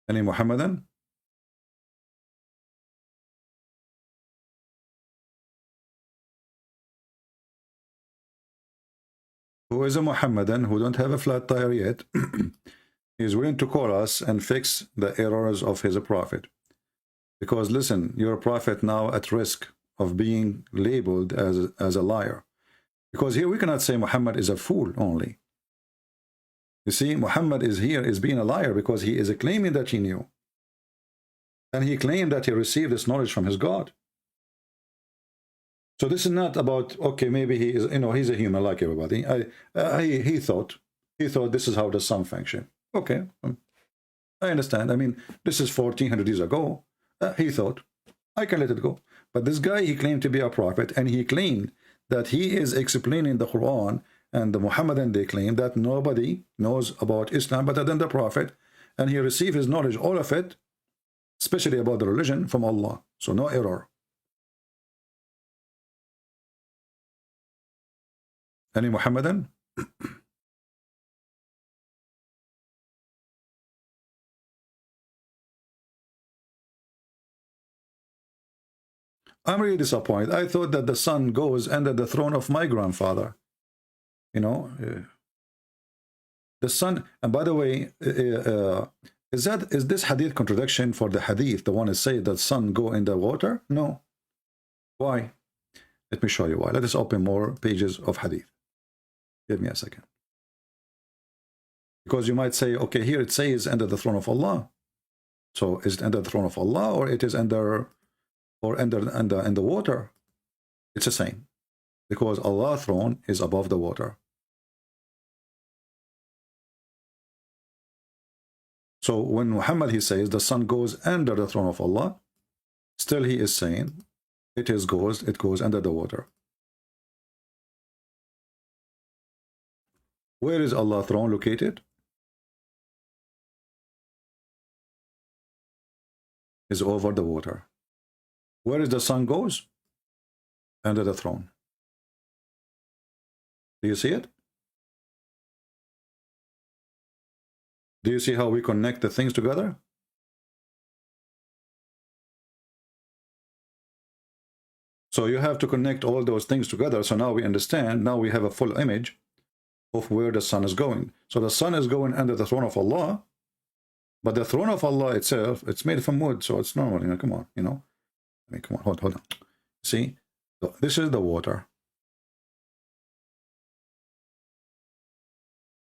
Any Muhammadan? Who is a Muhammadan who don't have a flat tire yet? He is willing to call us and fix the errors of his prophet. Because listen, your prophet now at risk of being labeled as a liar. Because here we cannot say Muhammad is a fool only. You see, Muhammad is here is being a liar because he is claiming that he knew. And he claimed that he received this knowledge from his God. So this is not about, okay, maybe he is, you know, he's a human like everybody. He thought this is how the sun function. Okay, I understand. I mean, this is 1400 years ago. He thought, I can let it go. But this guy, he claimed to be a prophet, and he claimed that he is explaining the Quran, and the Muhammadan, they claim that nobody knows about Islam better than the prophet, and he received his knowledge, all of it, especially about the religion, from Allah. So no error. Any Muhammadan? I'm really disappointed. I thought that the sun goes under the throne of my grandfather. You know, the sun. And by the way, is this hadith contradiction for the hadith? The one is say that sun go in the water? No. Why? Let me show you why. Let us open more pages of hadith. Give me a second. Because you might say, okay, here it says under the throne of Allah. So is it under the throne of Allah, or it is under, or in the water? It's the same. Because Allah's throne is above the water. So when Muhammad, he says the sun goes under the throne of Allah, still he is saying it goes under the water. Where is Allah's throne located? Is over the water. Where is the sun goes? Under the throne. Do you see it? Do you see how we connect the things together? So you have to connect all those things together. So now we understand, now we have a full image of where the sun is going. So the sun is going under the throne of Allah, but the throne of Allah itself, it's made from wood, so it's normal, you know, come on, you know. I mean, come on, hold on. See, so this is the water.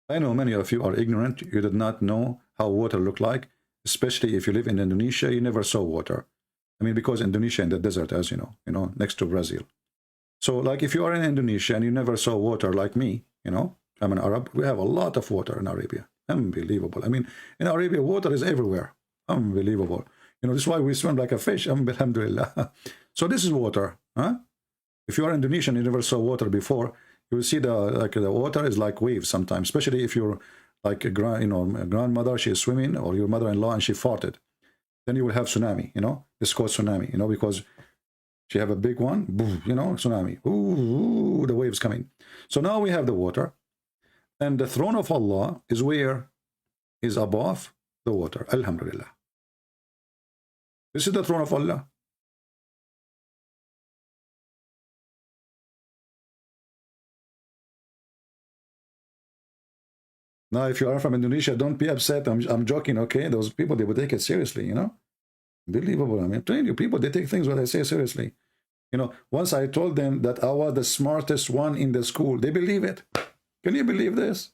I know many of you are ignorant. You did not know how water look like, especially if you live in Indonesia, you never saw water. I mean, because Indonesia in the desert, as you know, next to Brazil. So like if you are in Indonesia and you never saw water like me, you know, I'm an Arab, we have a lot of water in Arabia. Unbelievable. I mean, in Arabia, water is everywhere. Unbelievable. You know, this is why we swim like a fish. Alhamdulillah. So this is water. Huh? If you are Indonesian, you never saw water before, you will see the water is like waves sometimes, especially if you're like a grandmother, she is swimming, or your mother-in-law and she farted. Then you will have tsunami, you know. It's called tsunami, you know, because she have a big one, boom, you know, tsunami. Ooh, the waves coming. So now we have the water. And the throne of Allah is where? Is above the water. Alhamdulillah. This is the throne of Allah. Now, if you are from Indonesia, don't be upset. I'm joking, okay? Those people, they will take it seriously, you know? Unbelievable. I mean, I'm telling you, people, they take things what I say seriously. You know, once I told them that I was the smartest one in the school, they believe it. Can you believe this?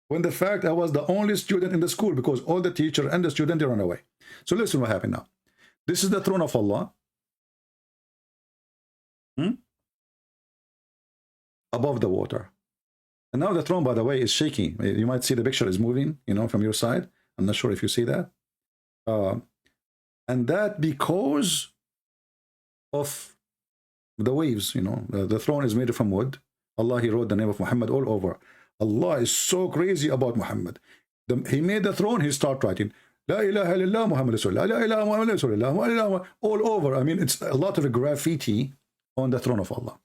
When the fact I was the only student in the school, because all the teacher and the student, they run away. So listen what happened now. This is the throne of Allah. Above the water. And now the throne, by the way, is shaky. You might see the picture is moving, you know, from your side. I'm not sure if you see that. And that because of the waves, you know. The throne is made from wood. Allah, he wrote the name of Muhammad all over. Allah is so crazy about Muhammad. He made the throne, he started writing, La ilaha illallah Muhammad Rasulullah, La ilaha Muhammad Rasulullah, all over. I mean, it's a lot of graffiti on the throne of Allah.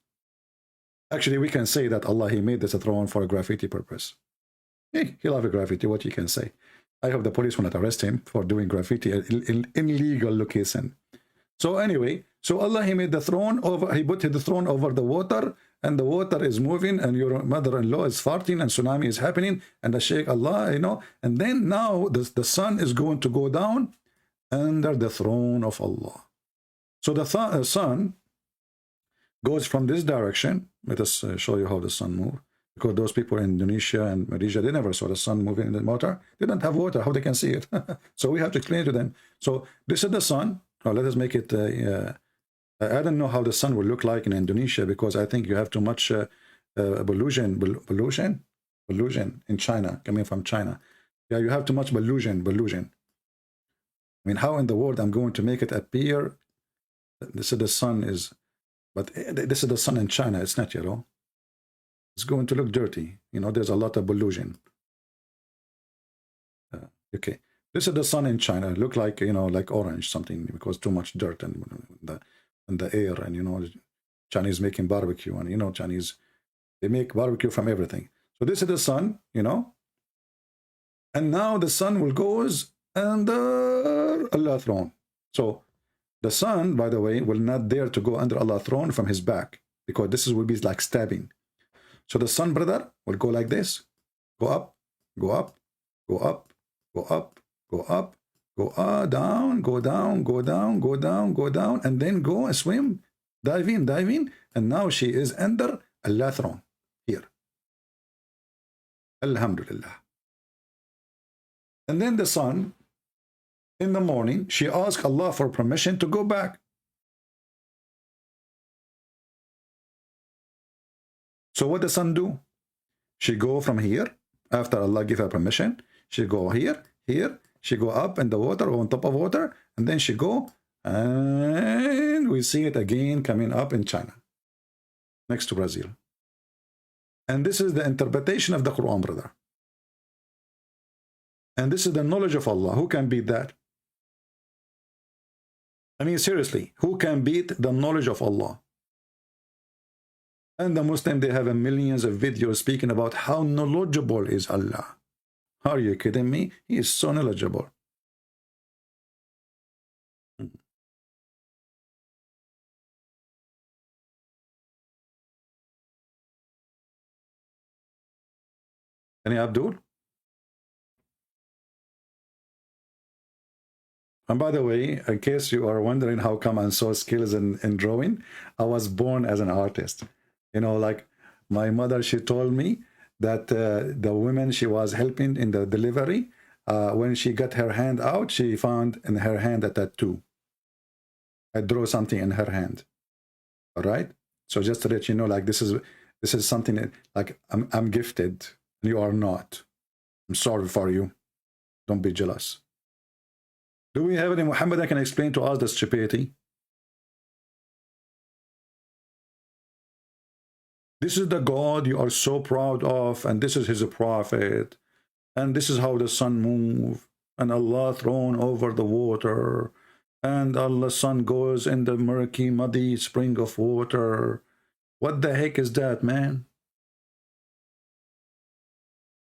Actually, we can say that Allah, he made this a throne for a graffiti purpose. Hey, he loves graffiti, what you can say. I hope the police will not arrest him for doing graffiti in illegal location. So anyway, so Allah, he made the throne over, he put the throne over the water, and the water is moving, and your mother-in-law is farting, and tsunami is happening, and the Sheikh Allah, you know, and then now the sun is going to go down under the throne of Allah. So the sun goes from this direction. Let us show you how the sun moves. Because those people in Indonesia and Malaysia, they never saw the sun moving in the water. They don't have water. How they can see it? So we have to explain to them. So this is the sun. Oh, let us make it. I don't know how the sun will look like in Indonesia, because I think you have too much pollution in China, coming from China. Yeah, you have too much pollution. I mean, how in the world I'm going to make it appear? This is the sun is. But this is the sun in China. It's not yellow. It's going to look dirty. You know, there's a lot of pollution. Okay. This is the sun in China. Look like, you know, like orange something, because too much dirt and the air, and, you know, Chinese making barbecue, and, you know, Chinese, they make barbecue from everything. So this is the sun, you know. And now the sun will goes under Allah's throne. So the sun, by the way, will not dare to go under Allah's throne from his back, because this will be like stabbing. So the sun, brother, will go like this. Go up, go up, go up, go up, go up, go down, go down, go down, go down, go down, and then go and swim, dive in, and now she is under Allah's throne here. Alhamdulillah. And then the sun, in the morning, she asked Allah for permission to go back. So what does sun do? She go from here, after Allah give her permission, she go here, she go up in the water, or on top of water, and then she go, and we see it again coming up in China, next to Brazil. And this is the interpretation of the Quran, brother. And this is the knowledge of Allah. Who can beat that? I mean, seriously, who can beat the knowledge of Allah? And the Muslim, they have millions of videos speaking about how knowledgeable is Allah. Are you kidding me? He is so knowledgeable. Any Abdul? And by the way, in case you are wondering how come I'm so skilled in drawing, I was born as an artist. You know, like my mother, she told me that the woman she was helping in the delivery, when she got her hand out, she found in her hand a tattoo. I drew something in her hand. All right. So just to let you know, like this is something that, like I'm gifted. You are not. I'm sorry for you. Don't be jealous. Do we have any Muhammad that can explain to us the stupidity? This is the God you are so proud of, and this is his prophet, and this is how the sun moves, and Allah thrown over the water, and Allah's sun goes in the murky, muddy spring of water. What the heck is that, man?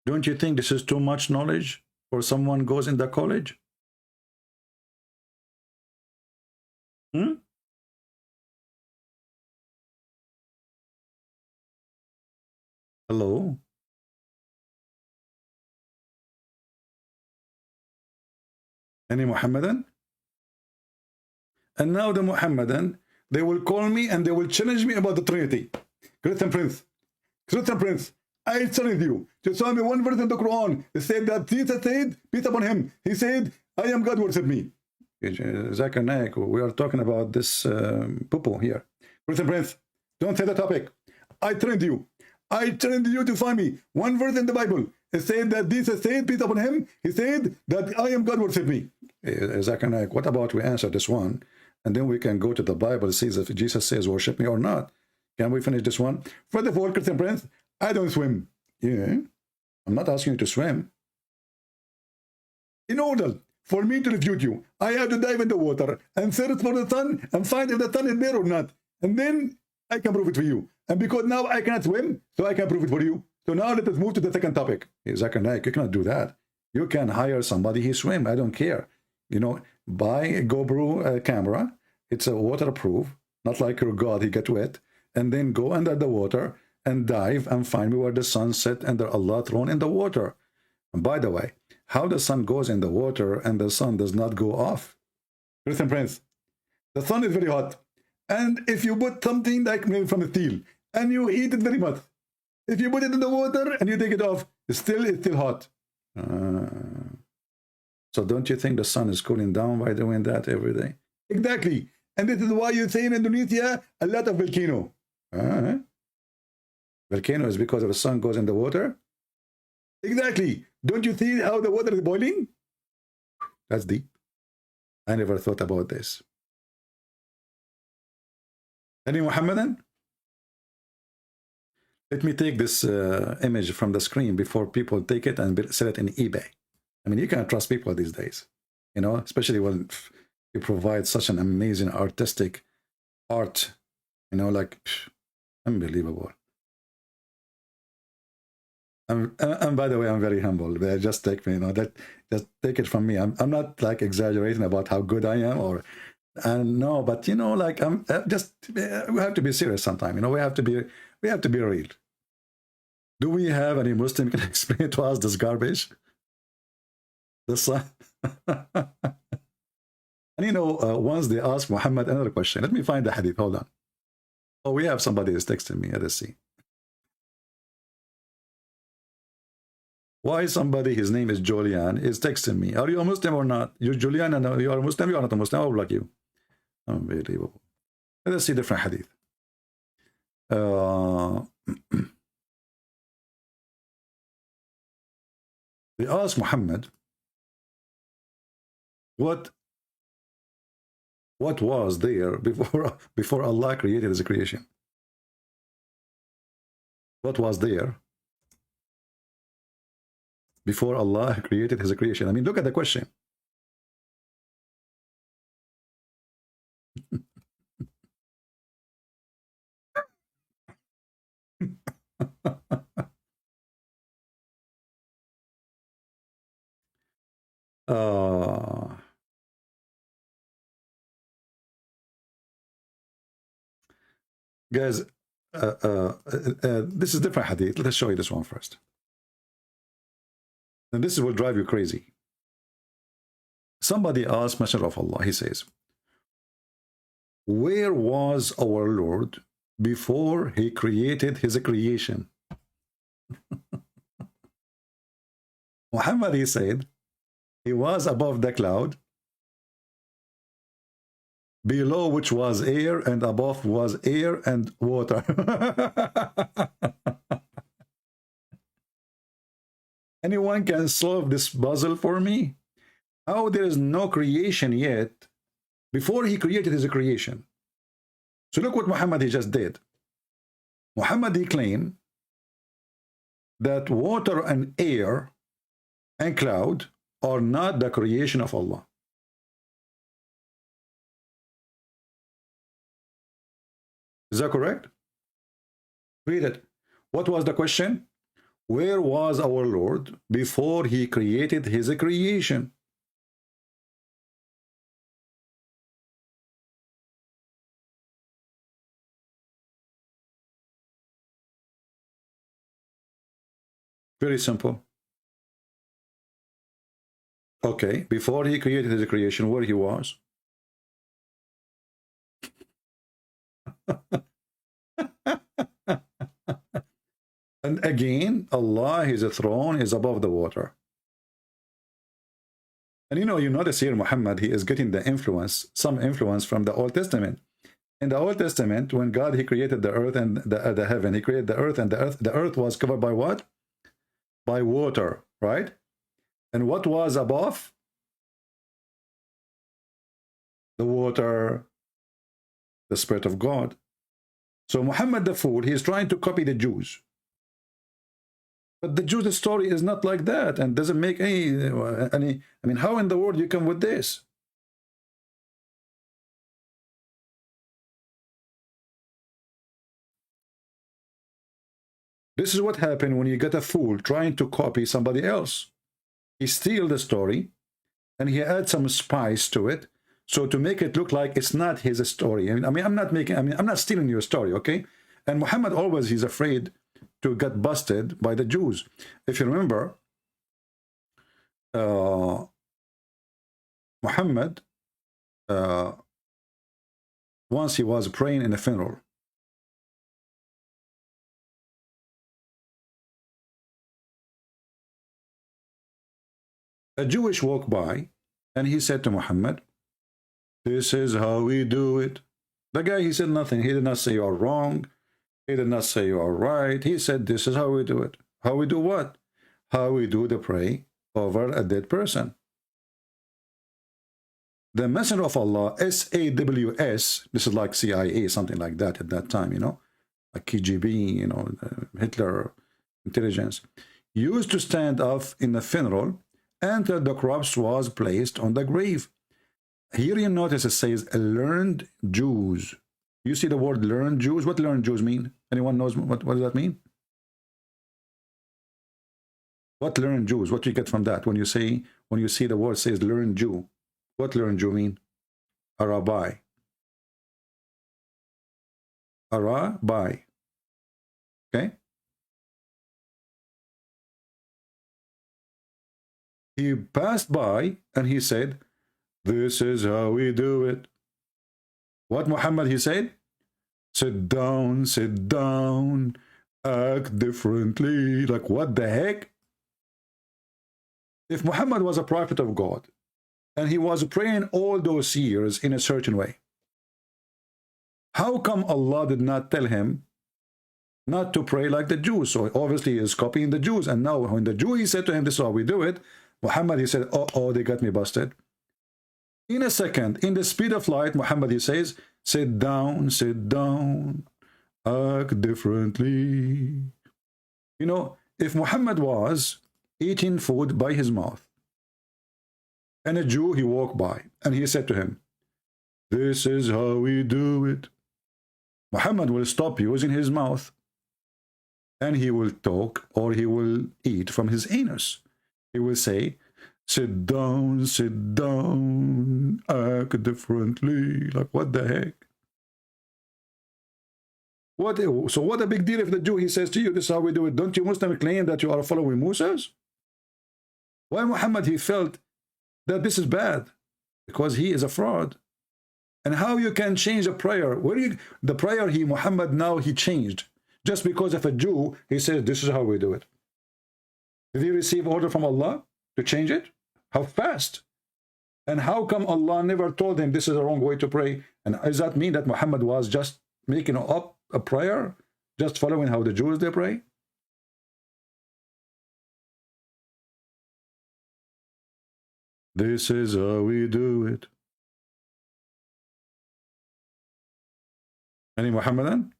Don't you think this is too much knowledge for someone goes in the college? Hello? Any Muhammadan? And now the Muhammadan, they will call me and they will challenge me about the Trinity. Christian Prince, I challenge you to show me one verse in the Quran. It said that Jesus said, peace upon him. He said, I am God, worship me. Zakir Naik, we are talking about this poo-poo here. Christian Prince, don't say the topic. I challenge you. I challenge you to find me one verse in the Bible. It said that Jesus said, peace upon him. He said that I am God, worship me. Zakir Naik, what about we answer this one? And then we can go to the Bible and see if Jesus says worship me or not. Can we finish this one? First of all, Christian Prince, I don't swim. Yeah, I'm not asking you to swim. In order for me to refute you, I have to dive in the water and search for the sun and find if the sun is there or not. And then I can prove it for you. And because now I cannot swim, so I can prove it for you. So now let us move to the second topic. Zakir Naik, you cannot do that. You can hire somebody, he swim, I don't care. You know, buy a GoPro camera. It's a waterproof, not like your God, he get wet. And then go under the water and dive and find me where the sun set and Allah thrown in the water. And by the way, how the sun goes in the water and the sun does not go off? Christian Prince, the sun is very hot. And if you put something like made from steel and you heat it very much, if you put it in the water and you take it off, it's still hot. So don't you think the sun is cooling down by doing that every day? Exactly. And this is why you say in Indonesia, a lot of volcano. Volcano is because the sun goes in the water? Exactly. Don't you see how the water is boiling? That's deep. I never thought about this. Any Muhammadan? Let me take this image from the screen before people take it and sell it in eBay. I mean, you can't trust people these days, you know, especially when you provide such an amazing artistic art, you know, like unbelievable. And by the way, I'm very humble. Just take me, you know, just take it from me. I'm not like exaggerating about how good I am, or no, but you know, like I'm just we have to be serious sometime. You know, we have to be real. Do we have any Muslim can explain to us this garbage? The sun. And you know, once they asked Muhammad another question. Let me find the hadith. Hold on. Oh, we have somebody who's texting me. Let us see. Why somebody, his name is Julian, is texting me. Are you a Muslim or not? You Julian, and you are a Muslim, you are not a Muslim. I will block you. Unbelievable. Let us see different hadith. They asked Muhammad, what was there before Allah created his creation? what was there before Allah created his creation? I mean, look at the question. uh, guys, this is different hadith. Let us show you this one first. And this will drive you crazy. Somebody asked Messenger of Allah, he says, where was our Lord before he created his creation? Muhammad, he said, he was above the cloud, below which was air, and above was air and water. Anyone can solve this puzzle for me? How there is no creation yet before he created his creation? So look what Muhammad he just did. Muhammad he claimed that water and air and cloud are not the creation of Allah. Is that correct? Read it. What was the question? Where was our Lord before he created his creation? Very simple. Okay, before he created his creation, where he was? And again, Allah, his throne is above the water. And you know, you notice here Muhammad, he is getting the influence, some influence from the Old Testament. In the Old Testament, when God, he created the earth and the heaven, he created the earth, and the earth was covered by what? By water, right? And what was above? The water, the Spirit of God. So Muhammad the fool, he is trying to copy the Jews. But the Jews' story is not like that and doesn't make any, I mean, how in the world you come with this? This is what happened when you get a fool trying to copy somebody else. He steals the story and he adds some spice to it, so to make it look like it's not his story. I mean, I'm not stealing your story, okay? And Muhammad always, he's afraid to get busted by the Jews. If you remember, Muhammad, once he was praying in a funeral. A Jewish walked by and he said to Muhammad, this is how we do it. The guy, he said nothing. He did not say you are wrong. He did not say you are right. He said, this is how we do it. How we do what? How we do the pray over a dead person. The Messenger of Allah, SAWS, this is like CIA, something like that at that time, you know, like KGB, you know, Hitler intelligence, used to stand up in the funeral until the corpse was placed on the grave. Here you notice it says learned Jews. You see the word learned Jews? What learned Jews mean? Anyone knows what does that mean? What learned Jews? What do you get from that when you see the word says learned Jew? What learned Jew mean? A rabbi. A rabbi. Okay? He passed by and he said, this is how we do it. What Muhammad he said? Sit down, act differently. Like, what the heck? If Muhammad was a prophet of God and he was praying all those years in a certain way, how come Allah did not tell him not to pray like the Jews? So obviously he is copying the Jews. And now when the Jew, he said to him, this is how we do it, Muhammad, he said, oh, they got me busted. In a second, in the speed of light, Muhammad, he says, sit down, act differently. You know, if Muhammad was eating food by his mouth, and a Jew, he walked by, and he said to him, "This is how we do it," Muhammad will stop using his mouth, and he will talk, or he will eat from his anus. He will say, sit down, act differently. Like, what the heck? So what a big deal if the Jew, he says to you, this is how we do it. Don't you Muslims claim that you are following Moses? Why Muhammad, he felt that this is bad? Because he is a fraud. And how you can change a prayer? The prayer Muhammad now he changed. Just because of a Jew, he says, this is how we do it. Did he receive order from Allah to change it? How fast? And how come Allah never told him this is the wrong way to pray? And does that mean that Muhammad was just making up a prayer, just following how the Jews they pray? This is how we do it. Any Muhammadan?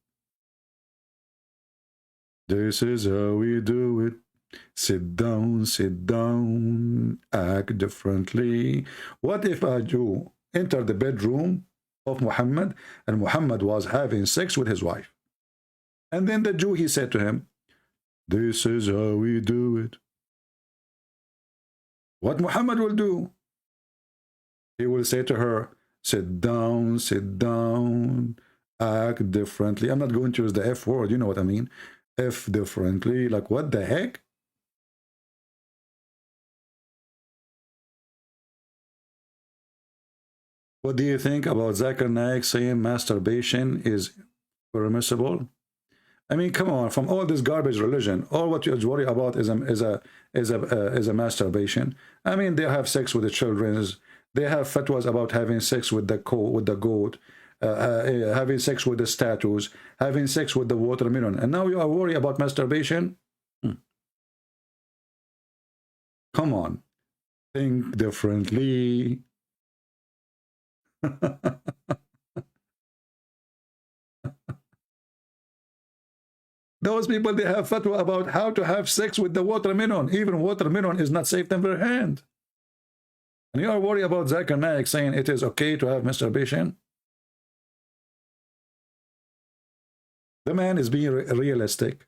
This is how we do it. Sit down, act differently. What if a Jew entered the bedroom of Muhammad and Muhammad was having sex with his wife? And then the Jew, he said to him, this is how we do it. What Muhammad will do? He will say to her, sit down, act differently. I'm not going to use the F word, you know what I mean. F differently, like what the heck? What do you think about Zakir Naik saying masturbation is permissible? I mean, come on, from all this garbage religion, all what you worry about is a masturbation. I mean, they have sex with the children. They have fatwas about having sex with the goat, having sex with the statues, having sex with the watermelon. And now you are worried about masturbation? Come on. Think differently. Those people, they have fatwa about how to have sex with the watermelon. Even watermelon is not safe in their hand. And you are worried about Zakir Naik saying it is okay to have masturbation? The man is being realistic.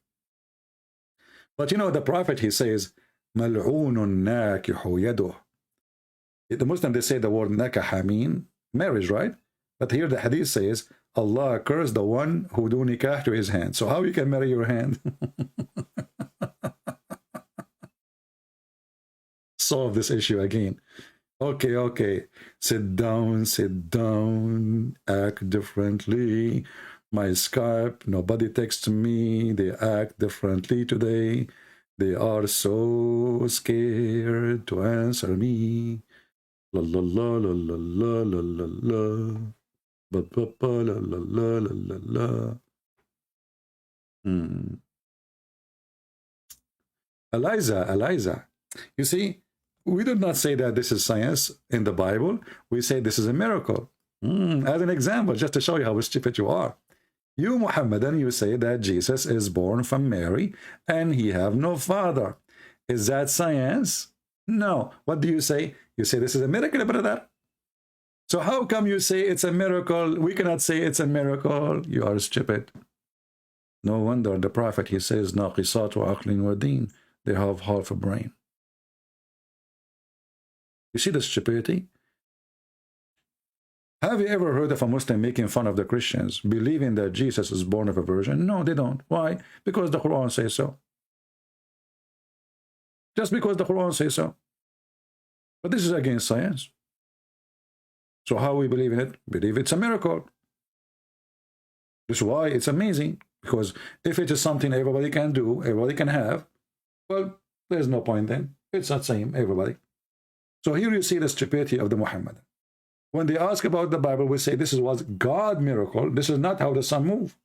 But you know, the Prophet, he says, Mal'oonun nakihu yaduh. The Muslim, they say the word nakaha mean marriage, right? But here the hadith says, Allah cursed the one who do nikah to his hand. So how you can marry your hand? Solve this issue again. Okay. Sit down, act differently. My Skype, nobody texts me. They act differently today. They are so scared to answer me. La la la la la la la la la. Ba ba ba la la la la la la. Eliza, you see, we do not say that this is science in the Bible. We say this is a miracle. As an example, just to show you how stupid you are. You, Muhammadan, you say that Jesus is born from Mary and he have no father. Is that science? No. What do you say? You say this is a miracle, brother. So how come you say it's a miracle? We cannot say it's a miracle. You are stupid. No wonder the Prophet, he says, naqisatu aqlin wa din. They have half a brain. You see the stupidity? Have you ever heard of a Muslim making fun of the Christians, believing that Jesus is born of a virgin? No, they don't. Why? Because the Quran says so. Just because the Quran says so. But this is against science. So how we believe in it? Believe it's a miracle. That's why it's amazing. Because if it is something everybody can do, everybody can have, well, there's no point then. It's not same, everybody. So here you see the stupidity of the Muhammad. When they ask about the Bible, we say this was God miracle. This is not how the sun moves.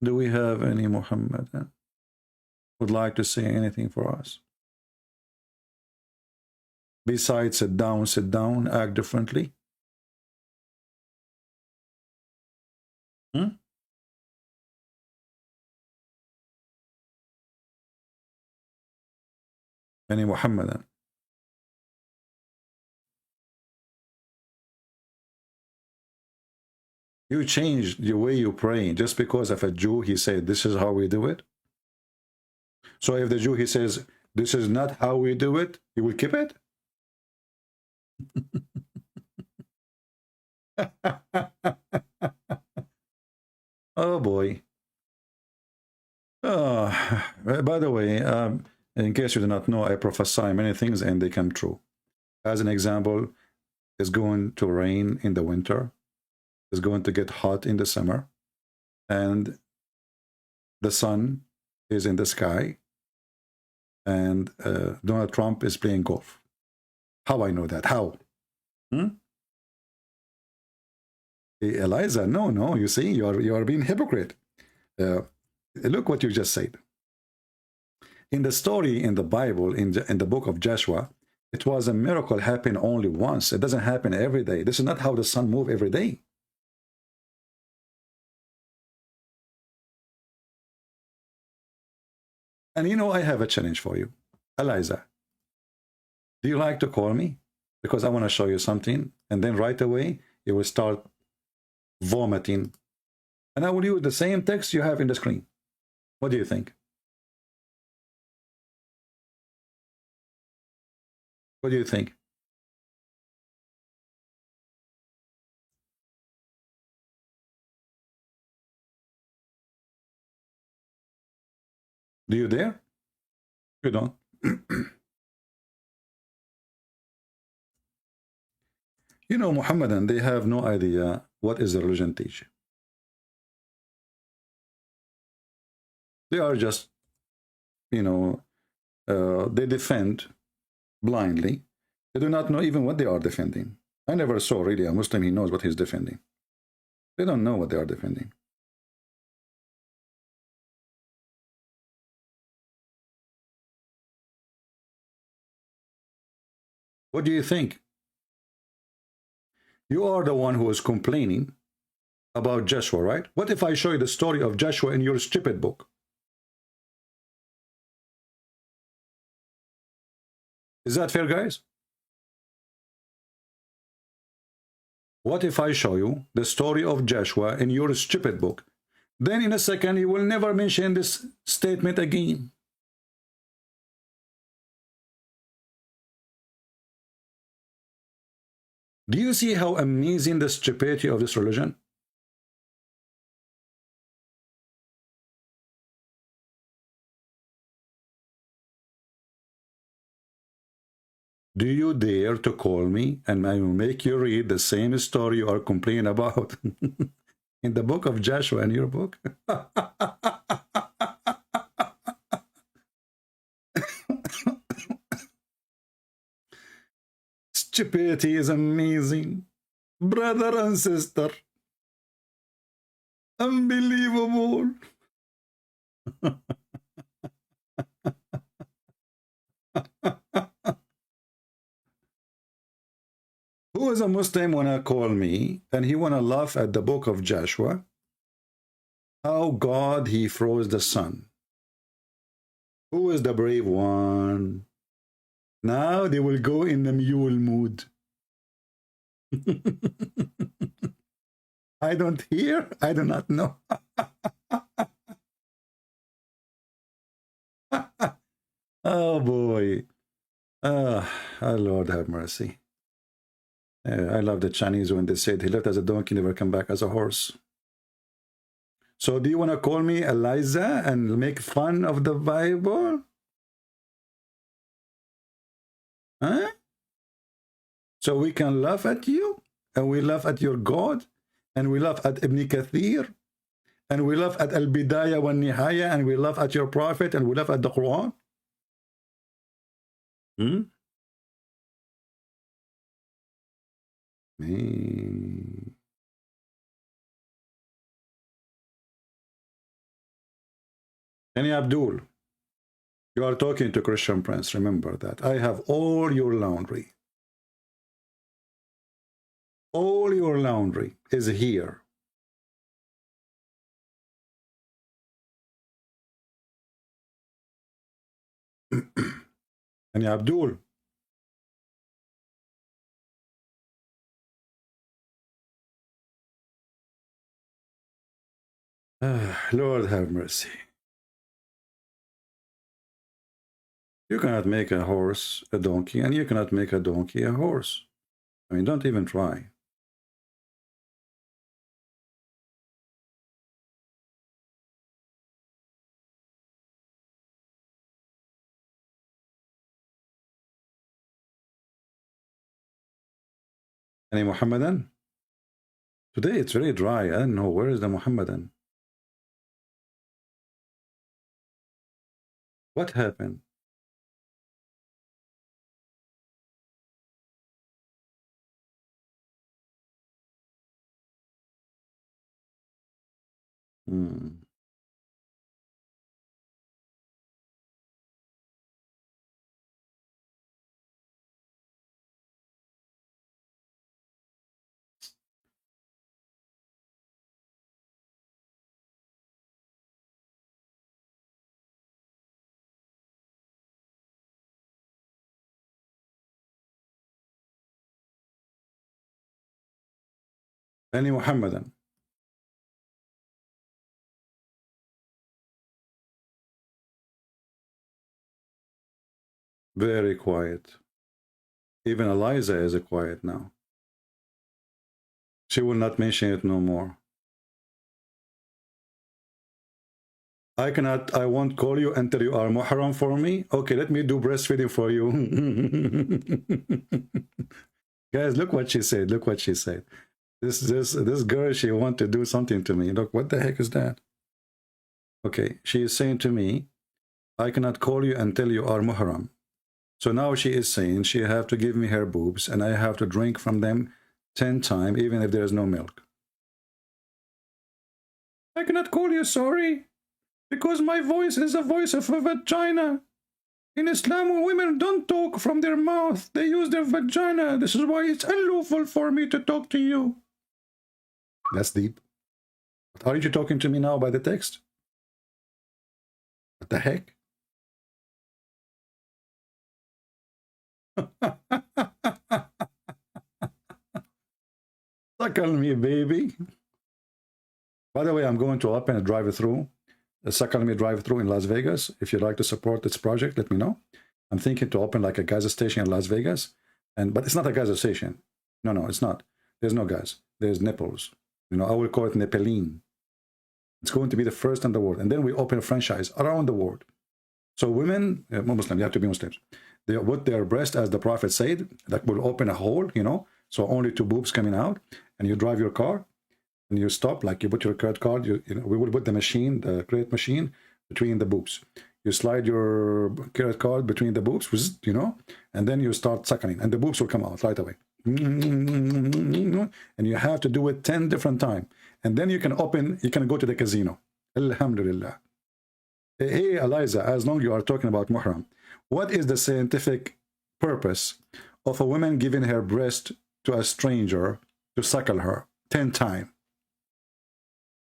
Do we have any Muhammadan would like to say anything for us? Besides sit down, act differently. any Muhammadan. You change the way you pray just because of a Jew, he said, this is how we do it. So if the Jew, he says, this is not how we do it, you will keep it? Oh boy. By the way, in case you do not know, I prophesy many things and they come true. As an example, it's going to rain in the winter. It's going to get hot in the summer. And the sun is in the sky. And Donald Trump is playing golf. How I know that? How? Eliza, no, you see, you are being hypocrite. Look what you just said. In the story in the Bible, in the book of Joshua, it was a miracle happen only once. It doesn't happen every day. This is not how the sun moves every day. And you know, I have a challenge for you. Eliza, do you like to call me? Because I want to show you something. And then right away, you will start vomiting. And I will use the same text you have in the screen. What do you think? What do you think? Do you dare? You don't. You know, Muhammadan, they have no idea what is the religion teach. They are just, you know, they defend blindly. They do not know even what they are defending. I never saw really a Muslim, he knows what he's defending. They don't know what they are defending. What do you think? You are the one who is complaining about Joshua, right? What if I show you the story of Joshua in your stupid book? Is that fair, guys? What if I show you the story of Joshua in your stupid book? Then in a second, you will never mention this statement again. Do you see how amazing the stupidity of this religion? Do you dare to call me and I will make you read the same story you are complaining about in the book of Joshua in your book? Stupidity is amazing, brother and sister. Unbelievable. Who is a Muslim wanna call me and he wanna laugh at the book of Joshua? How God he froze the sun. Who is the brave one? Now they will go in the mule mood. I don't hear, I do not know. Oh boy. Lord have mercy. I love the Chinese when they said he left as a donkey, never come back as a horse. So do you want to call me Eliza and make fun of the Bible? Huh? So we can laugh at you, and we laugh at your God, and we laugh at Ibn Kathir, and we laugh at Al-Bidayah wa Nihaya, and we laugh at your Prophet, and we laugh at the Quran? Any Abdul, you are talking to Christian Prince. Remember that. I have all your laundry. All your laundry is here. And And ya Abdul. Lord have mercy. You cannot make a horse a donkey, and you cannot make a donkey a horse. I mean, don't even try. Any Muhammadan? Today it's very dry. I don't know. Where is the Muhammadan? What happened? Hmm. Any Muhammadan? Very quiet. Even Eliza is quiet now. She will not mention it no more. I won't call you until you are muhram for me. Okay, let me do breastfeeding for you. Guys, look what she said. Look what she said. This girl, she want to do something to me. Look, what the heck is that? Okay, she is saying to me, I cannot call you until you are muhram. So now she is saying she have to give me her boobs and I have to drink from them 10 times, even if there is no milk. I cannot call you sorry, because my voice is the voice of a vagina. In Islam, women don't talk from their mouth. They use their vagina. This is why it's unlawful for me to talk to you. That's deep. But aren't you talking to me now by the text? What the heck? Suckle me, baby. By the way, I'm going to open a drive-through, a Suckle Me drive-through in Las Vegas. If you'd like to support this project, let me know. I'm thinking to open like a gas station in Las Vegas, but it's not a gas station. No, it's not. There's no gas. There's nipples. You know, I will call it Nephilim. It's going to be the first in the world, and then we open a franchise around the world. So women, Muslim, you have to be Muslims. They put their breast, as the Prophet said, that will open a hole, you know, so only 2 boobs coming out, and you drive your car, and you stop, like you put your credit card, you know, we will put the machine, the credit machine, between the boobs. You slide your credit card between the boobs, you know, and then you start suckling, and the boobs will come out right away. And you have to do it 10 different times. And then you can go to the casino. Alhamdulillah. Hey, Eliza, as long as you are talking about muhram, what is the scientific purpose of a woman giving her breast to a stranger to suckle her 10 times?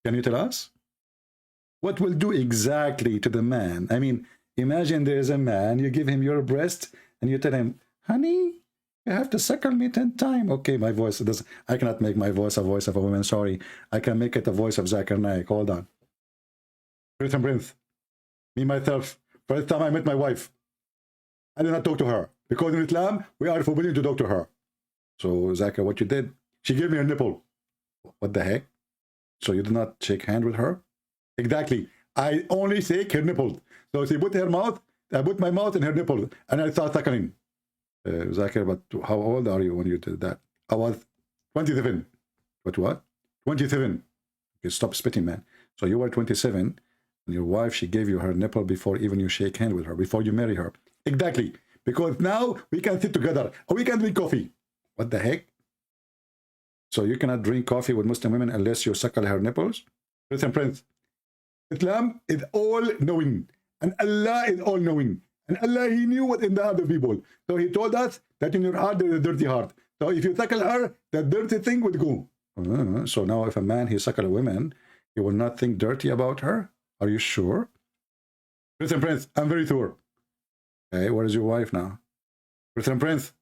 Can you tell us? What will do exactly to the man? I mean, imagine there's a man, you give him your breast, and you tell him, honey, you have to suckle me 10 times. Okay, my voice doesn't. I cannot make my voice a voice of a woman. Sorry, I can make it a voice of Zakir Naik. Hold on. Prince and Prince, me myself. First time I met my wife, I did not talk to her because in Islam we are forbidden to talk to her. So Zakir, what you did? She gave me a nipple. What the heck? So you did not shake hand with her? Exactly. I only shake her nipple. So she put her mouth. I put my mouth in her nipple, and I start suckling. Zakir, but how old are you when you did that? I was 27. But what? 27. Okay, stop spitting, man. So you were 27, and your wife, she gave you her nipple before even you shake hand with her, before you marry her. Exactly. Because now we can sit together, or we can drink coffee. What the heck? So you cannot drink coffee with Muslim women unless you suckle her nipples? Listen, Prince, Islam is all-knowing, and Allah is all-knowing. And Allah, he knew what in the heart of people. So he told us that in your heart there is a dirty heart. So if you suckle her, that dirty thing would go. So now if a man, he suckle a woman, he will not think dirty about her? Are you sure? Listen, Prince, I'm very sure. Hey, where is your wife now? Brethren Prince,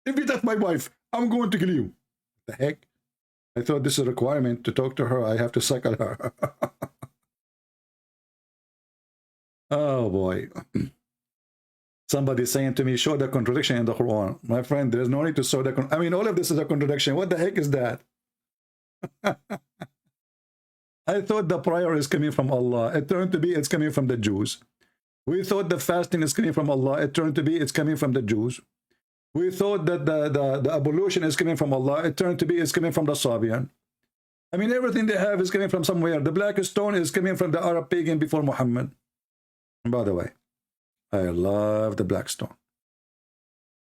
if you touch my wife, I'm going to kill you. The heck? I thought this is a requirement to talk to her. I have to suckle her. Oh boy. Somebody saying to me, show the contradiction in the Quran. My friend, there's no need to show the I mean, all of this is a contradiction. What the heck is that? I thought the prayer is coming from Allah. It turned to be it's coming from the Jews. We thought the fasting is coming from Allah. It turned to be it's coming from the Jews. We thought that the ablution is coming from Allah. It turned to be it's coming from the Sabian. I mean, everything they have is coming from somewhere. The black stone is coming from the Arab pagan before Muhammad. And by the way, I love the black stone.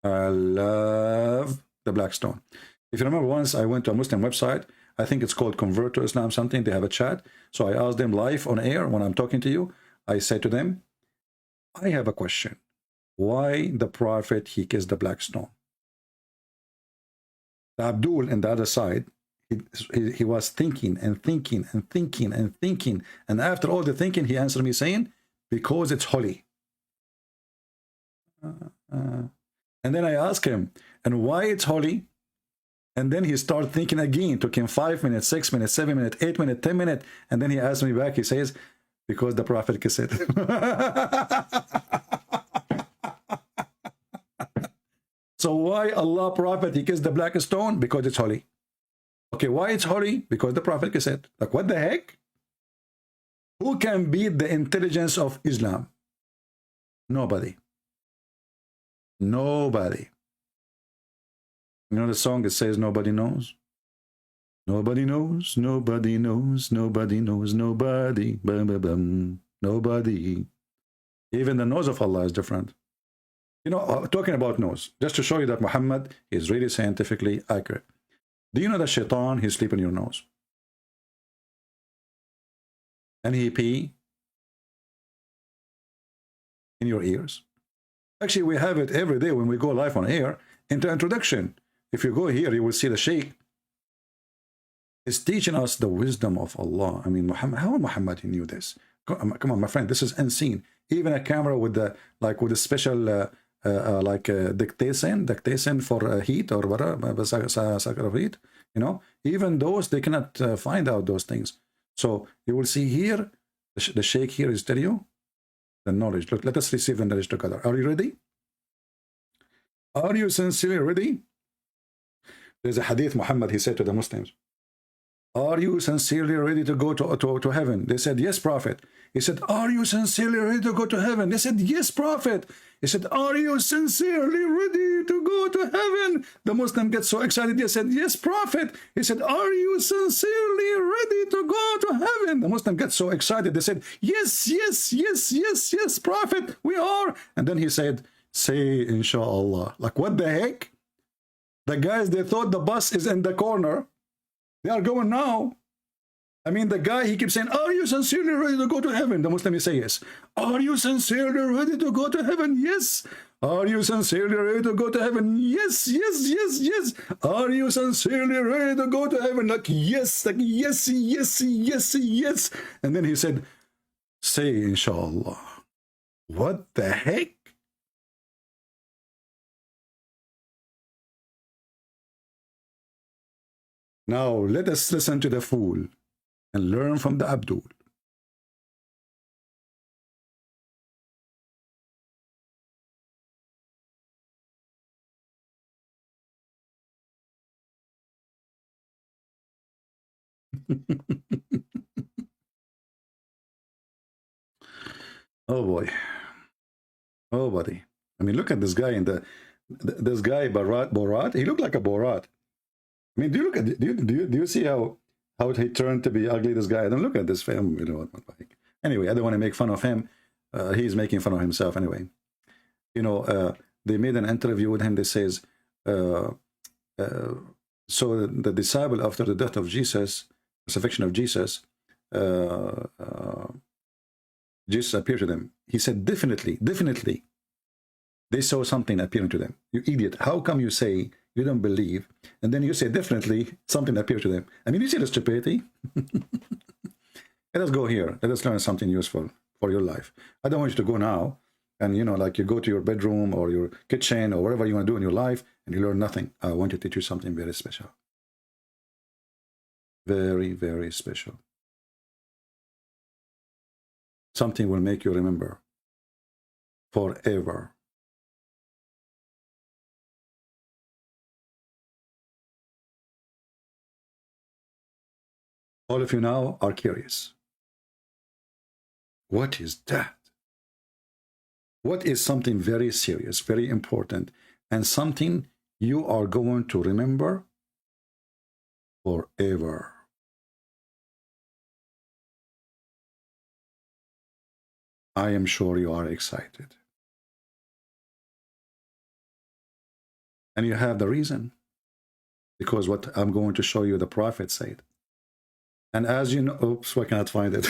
I love the black stone. If you remember, once I went to a Muslim website, I think it's called Convert to Islam something. They have a chat. So I asked them live on air when I'm talking to you. I said to them, I have a question. Why the Prophet, he kissed the black stone? The Abdul on the other side, he was thinking and thinking and thinking and thinking. And after all the thinking, he answered me saying, because it's holy. And then I asked him, and why it's holy? And then he started thinking again. Took him 5 minutes, 6 minutes, 7 minutes, 8 minutes, 10 minutes. And then he asked me back, he says, because the Prophet kissed it. So why Allah Prophet, he kissed the black stone? Because it's holy. Okay, why it's holy? Because the Prophet kissed it. Like, what the heck? Who can beat the intelligence of Islam? Nobody. Nobody. You know the song, it says nobody knows? Nobody knows, nobody knows, nobody knows, nobody. Bum, bum, bum. Nobody. Even the nose of Allah is different. You know, talking about nose, just to show you that Muhammad is really scientifically accurate. Do you know that shaitan, he sleep in your nose? And he pee in your ears. Actually, we have it every day when we go live on air. In the introduction, if you go here, you will see the Sheikh is teaching us the wisdom of Allah. I mean, Muhammad, how Muhammad knew this? Come on, my friend, this is unseen. Even a camera with the with a special dictation for heat or whatever, heat. You know, even those they cannot find out those things. So you will see here, the Sheikh here is telling you the knowledge. Look, let us receive the knowledge together. Are you ready? Are you sincerely ready? There's a hadith Muhammad, he said to the Muslims, are you sincerely ready to go to heaven? They said, yes, Prophet. He said, are you sincerely ready to go to heaven? They said, yes, Prophet. He said, are you sincerely ready to go to heaven? The Muslim gets so excited. They said, yes, Prophet. He said, are you sincerely ready to go to heaven? The Muslim gets so excited. They said, yes, yes, yes, yes, yes, Prophet, we are. And then he said, say, inshallah. Like, what the heck? The guys, they thought the bus is in the corner. They are going now. I mean, the guy, he keeps saying, are you sincerely ready to go to heaven? The Muslim, he says, yes. Are you sincerely ready to go to heaven? Yes. Are you sincerely ready to go to heaven? Yes, yes, yes, yes. Are you sincerely ready to go to heaven? Like, yes, yes, yes, yes, yes. And then he said, say, inshallah. What the heck? Now, let us listen to the fool and learn from the Abdul. Oh boy. Oh buddy. I mean, look at this guy in this guy Borat. He looked like a Borat. I mean, do you look at do you see how he turned to be ugly? This guy. Don't look at this film. You know what? Anyway, I don't want to make fun of him. He's making fun of himself anyway. You know, they made an interview with him. They says, so the disciple after the death of Jesus, crucifixion of Jesus, Jesus appeared to them. He said, definitely, they saw something appearing to them. You idiot! How come you say you don't believe, and then you say definitely something appeared to them? I mean, you see the stupidity. Let us go here. Let us learn something useful for your life. I don't want you to go now And, you know, like you go to your bedroom or your kitchen or whatever you want to do in your life and you learn nothing. I want to teach you something very special. Very, very special. Something will make you remember forever. All of you now are curious. What is that? What is something very serious, very important, and something you are going to remember forever? I am sure you are excited. And you have the reason. Because what I'm going to show you, the Prophet said. And as you know, oops, I cannot find it.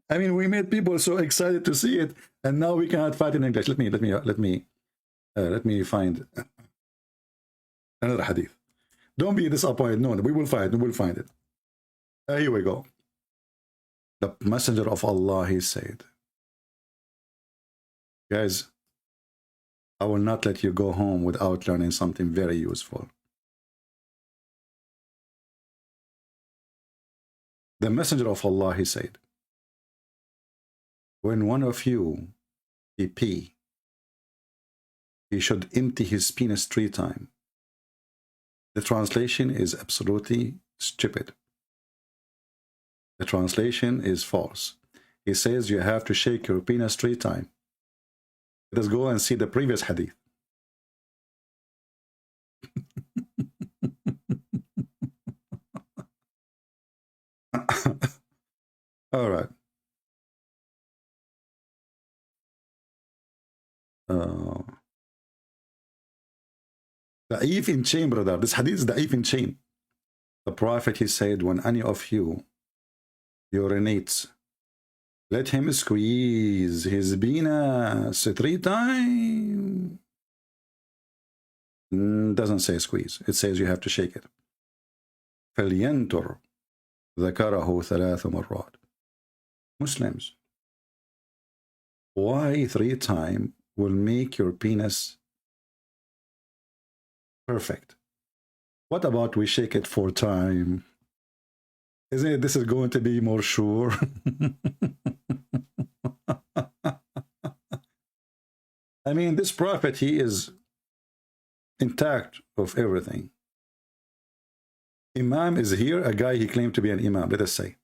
I mean, we made people so excited to see it, and now we cannot find it in English. Let me find another hadith. Don't be disappointed. No, we will find it. We will find it. Here we go. The Messenger of Allah, he said, guys, I will not let you go home without learning something very useful. The Messenger of Allah, he said, when one of you pee, he should empty his penis 3 times. The translation is absolutely stupid. The translation is false. He says you have to shake your penis 3 times. Let us go and see the previous hadith. All right. Da'if in chain, brother. This hadith is da'if in chain. The Prophet, he said, when any of you urinates, let him squeeze his penis 3 times. Doesn't say squeeze. It says you have to shake it. فَلْيَنْتُرْ ذَكَرَهُ 3 مرات. Muslims, why 3 times will make your penis perfect? What about we shake it 4 times? Isn't it this is going to be more sure? I mean, this prophet, he is intact of everything. Imam is here, a guy he claimed to be an imam, let us say.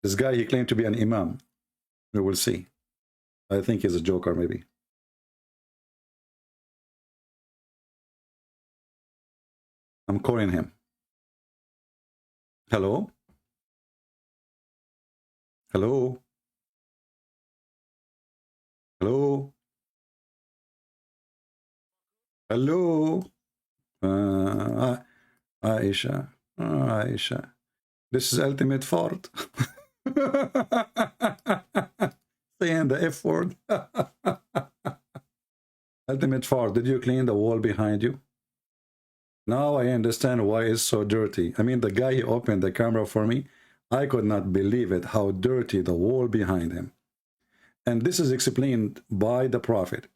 This guy, he claimed to be an imam. We will see. I think he's a joker, maybe. I'm calling him. Hello? Hello? Hello? Hello? Aisha. Aisha. This is ultimate fart. Saying the F word. Ultimate fart. Did you clean the wall behind you? Now I understand why it's so dirty. I mean, the guy he opened the camera for me, I could not believe it, how dirty the wall behind him. And this is explained by the Prophet.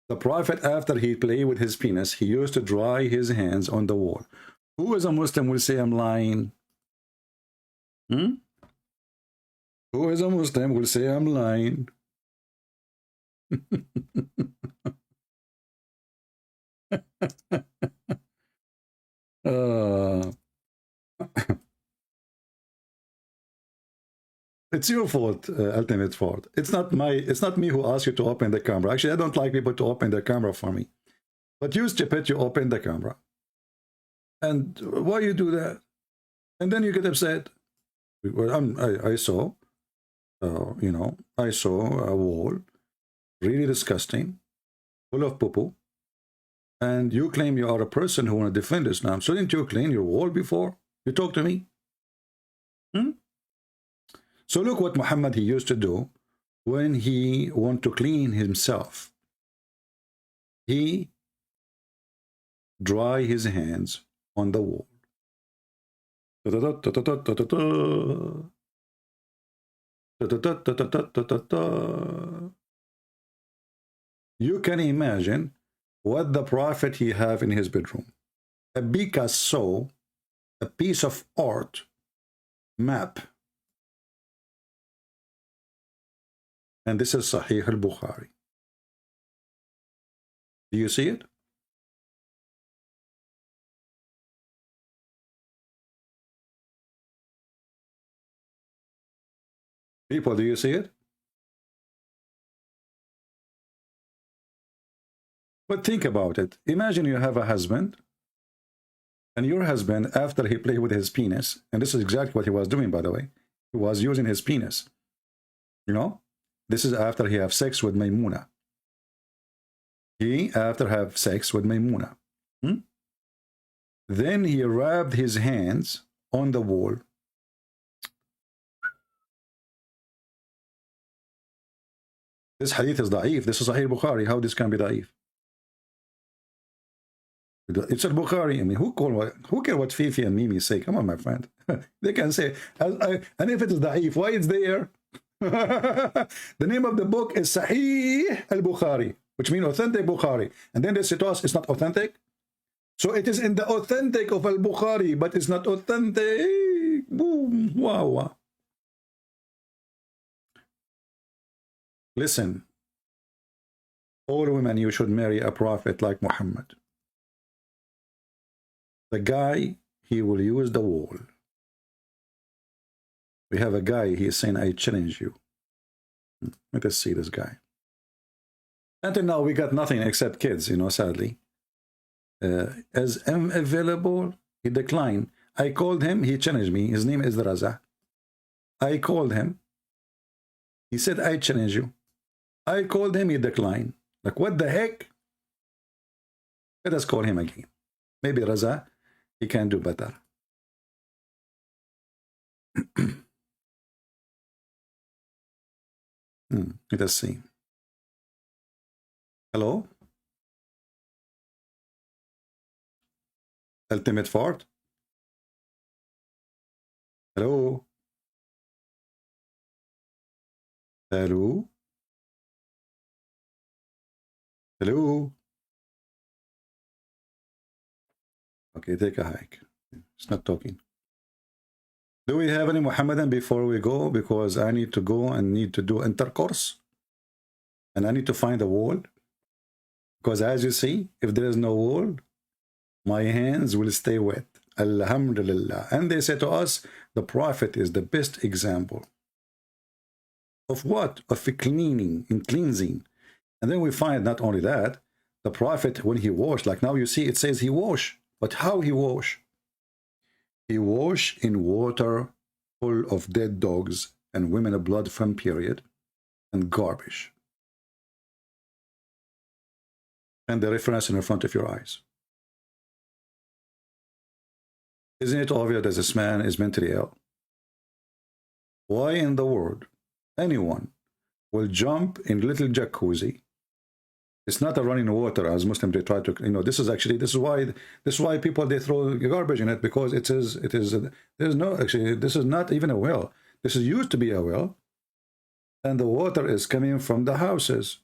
The Prophet, after he played with his penis, he used to dry his hands on the wall. Who is a Muslim will say I'm lying? Who is a Muslim will say I'm lying? It's your fault, ultimate fault. It's not me who asked you to open the camera. Actually, I don't like people to open the camera for me. But you stupid, you open the camera. And why you do that? And then you get upset. Well, I saw, I saw a wall, really disgusting, full of poo-poo. And you claim you are a person who want to defend Islam. So didn't you clean your wall before you talk to me? So look what Muhammad he used to do when he want to clean himself. He dry his hands on the wall. You can imagine what the Prophet he have in his bedroom. A Picasso, a piece of art, map. And this is Sahih al-Bukhari. Do you see it? People, do you see it? But think about it. Imagine you have a husband, and your husband, after he played with his penis, and this is exactly what he was doing, by the way, he was using his penis. You know, this is after he have sex with Maymuna. He, after have sex with Maymuna. Then he rubbed his hands on the wall. This hadith is da'if. This is Sahih Bukhari. How this can be da'if? It's al-Bukhari. I mean, who care what Fifi and Mimi say? Come on, my friend. They can say, and if it is da'if, why it's there? The name of the book is Sahih al-Bukhari, which means authentic Bukhari. And then they say to us, it's not authentic. So it is in the authentic of al-Bukhari, but it's not authentic. Boom. Wow. Listen, all women, you should marry a prophet like Muhammad. The guy, he will use the wall. We have a guy, he is saying, I challenge you. Let us see this guy. Until now, we got nothing except kids, you know, sadly. As I'm available, he declined. I called him, he challenged me. His name is Raza. I called him. He said, I challenge you. I called him, he declined. Like, what the heck? Let us call him again. Maybe Raza, he can do better. Let us see. Hello? Ultimate Fort? Hello? Hello? Hello? Okay, take a hike. It's not talking. Do we have any Muhammadan before we go? Because I need to go and need to do intercourse. And I need to find a wall. Because as you see, if there is no wall, my hands will stay wet. Alhamdulillah. And they say to us, the Prophet is the best example. Of what? Of cleaning and cleansing. And then we find not only that, the Prophet, when he washed, like now you see it says he washed. But how he washed? He washed in water full of dead dogs and women of blood from period and garbage. And the reference in front of your eyes. Isn't it obvious that this man is mentally ill? Why in the world anyone will jump in little jacuzzi? It's not a running water as Muslims they try to, you know, this is why people they throw garbage in it, because there's no, actually this is not even a well. This is used to be a well, and the water is coming from the houses.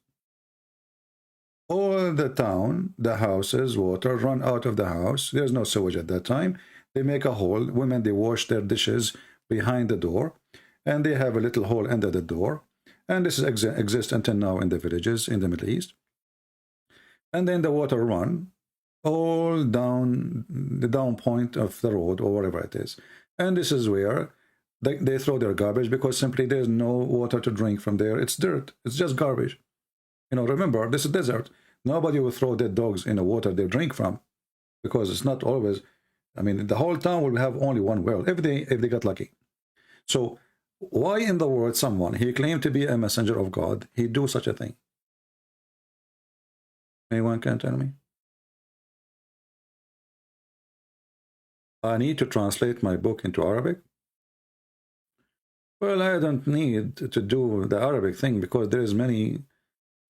All the town, the houses, water run out of the house. There's no sewage at that time. They make a hole. Women, they wash their dishes behind the door, and they have a little hole under the door. And this exists until now in the villages in the Middle East. And then the water run all down the down point of the road or whatever it is. And this is where they throw their garbage, because simply there's no water to drink from there. It's dirt. It's just garbage. You know, remember, this is desert. Nobody will throw dead dogs in the water they drink from, because it's not always, I mean, the whole town will have only one well, if they got lucky. So why in the world someone, he claimed to be a messenger of God, he do such a thing? Anyone can tell me? I need to translate my book into Arabic. Well, I don't need to do the Arabic thing, because there is many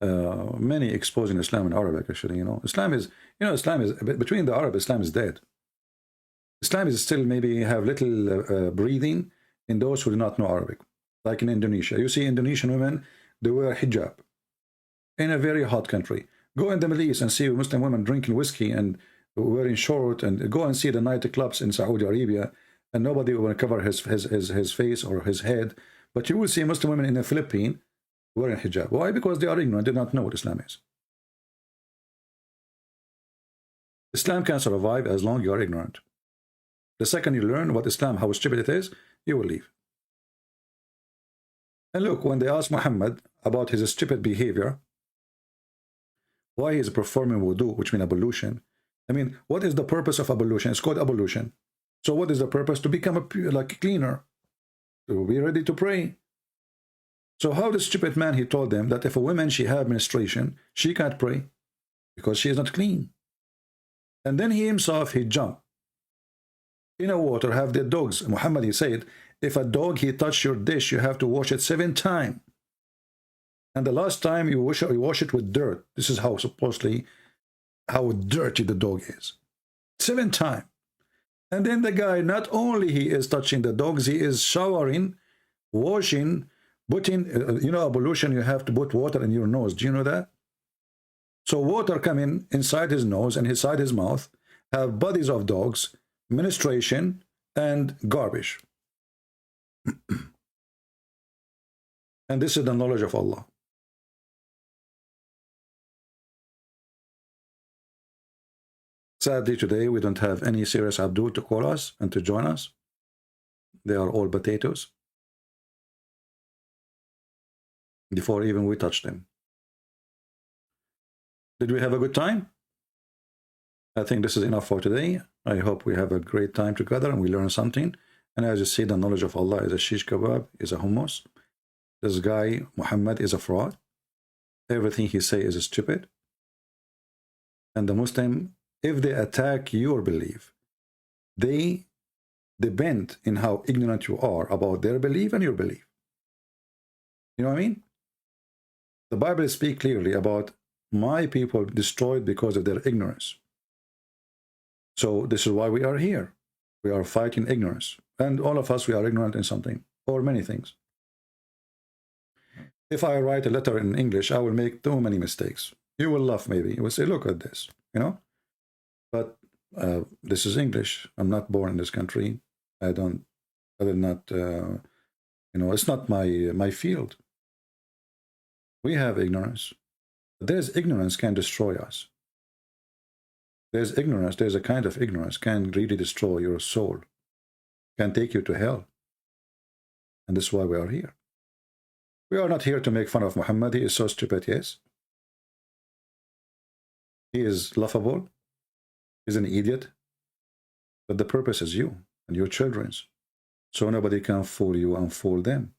many exposing Islam in Arabic, actually. Islam is, Islam is, between the Arab, Islam is dead. Islam is still maybe have little breathing in those who do not know Arabic. Like in Indonesia. You see Indonesian women, they wear hijab in a very hot country. Go in the Middle East and see Muslim women drinking whiskey and wearing short, and go and see the nightclubs in Saudi Arabia, and nobody will cover his face or his head. But you will see Muslim women in the Philippines wearing hijab. Why? Because they are ignorant, they do not know what Islam is. Islam can survive as long as you are ignorant. The second you learn what Islam, how stupid it is, you will leave. And look, when they asked Muhammad about his stupid behavior, why he is performing wudu, which means ablution. I mean, what is the purpose of ablution? It's called ablution. So what is the purpose? To become a cleaner, to be ready to pray. So how the stupid man, he told them that if a woman, she have menstruation, she can't pray because she is not clean. And then he himself, he jumped in a water, have the dogs. Muhammad, he said, if a dog, he touch your dish, you have to wash it 7 times. And the last time you wash it with dirt. This is how supposedly, how dirty the dog is. 7 times. And then the guy, not only he is touching the dogs, he is showering, washing, putting, ablution, you have to put water in your nose. Do you know that? So water coming inside his nose and inside his mouth, have bodies of dogs, menstruation, and garbage. And this is the knowledge of Allah. Sadly, today we don't have any serious Abdul to call us and to join us. They are all potatoes. Before even we touch them. Did we have a good time? I think this is enough for today. I hope we have a great time together and we learn something. And as you see, the knowledge of Allah is a shish kebab, is a hummus. This guy, Muhammad, is a fraud. Everything he say is stupid. And the Muslim, if they attack your belief, they depend in how ignorant you are about their belief and your belief. You know what I mean? The Bible speaks clearly about my people destroyed because of their ignorance. So this is why we are here. We are fighting ignorance. And all of us, we are ignorant in something or many things. If I write a letter in English, I will make too many mistakes. You will laugh maybe. You will say, look at this, But this is English. I'm not born in this country. I will not, it's not my field. We have ignorance. There's ignorance can destroy us. There's ignorance, there's a kind of ignorance can really destroy your soul, can take you to hell. And this is why we are here. We are not here to make fun of Muhammad. He is so stupid, yes. He is laughable. He's an idiot. But the purpose is you and your children's. So nobody can fool you and fool them.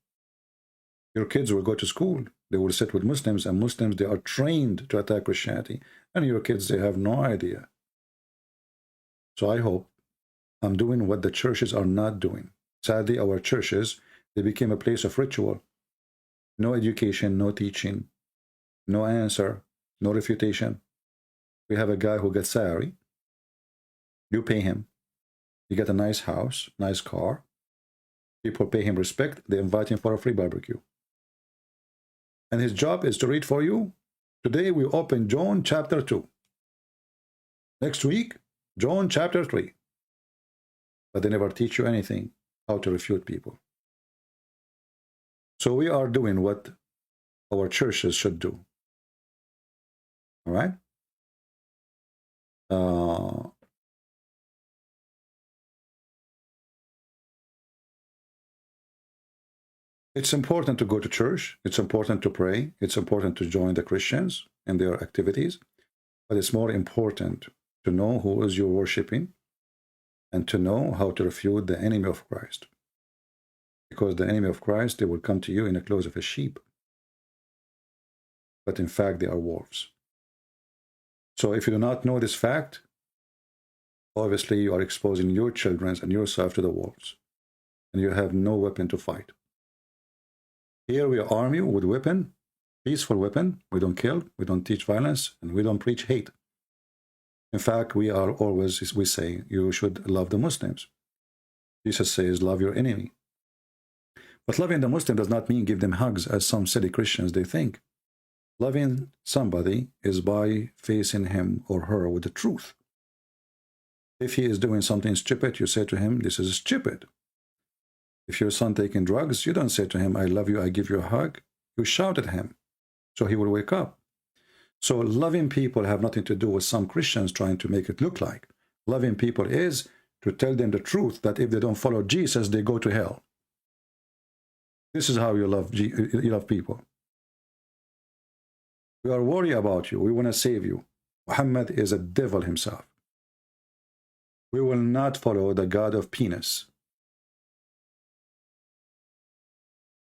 Your kids will go to school. They will sit with Muslims, and Muslims, they are trained to attack Christianity. And your kids, they have no idea. So I hope I'm doing what the churches are not doing. Sadly, our churches, they became a place of ritual. No education, no teaching, no answer, no refutation. We have a guy who gets salary. You pay him. You get a nice house, nice car. People pay him respect. They invite him for a free barbecue. And his job is to read for you. Today we open John chapter 2. Next week, John chapter 3. But they never teach you anything, how to refute people. So we are doing what our churches should do. All right? It's important to go to church. It's important to pray. It's important to join the Christians in their activities. But it's more important to know who is you're worshiping and to know how to refute the enemy of Christ. Because the enemy of Christ, they will come to you in the clothes of a sheep. But in fact, they are wolves. So if you do not know this fact, obviously you are exposing your children and yourself to the wolves. And you have no weapon to fight. Here we arm you with weapon. peaceful weapon. We don't kill, we don't teach violence, and we don't preach hate. In fact, we say you should love the Muslims. Jesus says, love your enemy. But loving the Muslim does not mean give them hugs, as some silly Christians they think. Loving somebody is by facing him or her with the truth. If he is doing something stupid, you say to him, this is stupid. If your son taking drugs, you don't say to him, I love you, I give you a hug. You shout at him, so he will wake up. So loving people have nothing to do with some Christians trying to make it look like. Loving people is to tell them the truth, that if they don't follow Jesus, they go to hell. This is how you love people. We are worried about you. We want to save you. Muhammad is a devil himself. We will not follow the God of penis.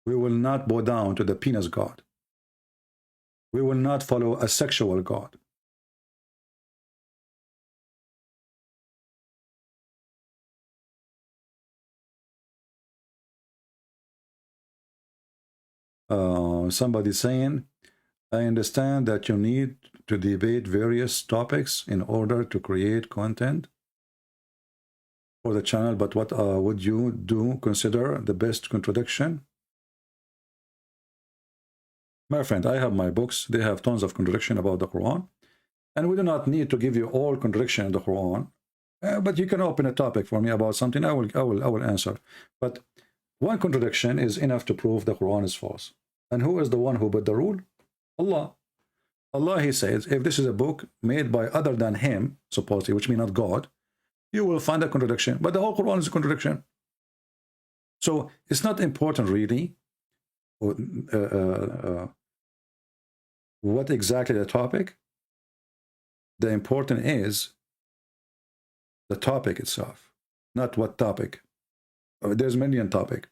We will not bow down to the penis God. We will not follow a sexual God. Somebody saying, I understand that you need to debate various topics in order to create content for the channel, but what would you consider the best contradiction? My friend, I have my books. They have tons of contradiction about the Quran, and we do not need to give you all contradiction in the Quran. But you can open a topic for me about something. I will answer. But one contradiction is enough to prove the Quran is false. And who is the one who put the rule? Allah. Allah, he says, if this is a book made by other than him, supposedly, which means not God, you will find a contradiction. But the whole Quran is a contradiction. So it's not important really what exactly the topic. The important is the topic itself, not what topic. There's many topics.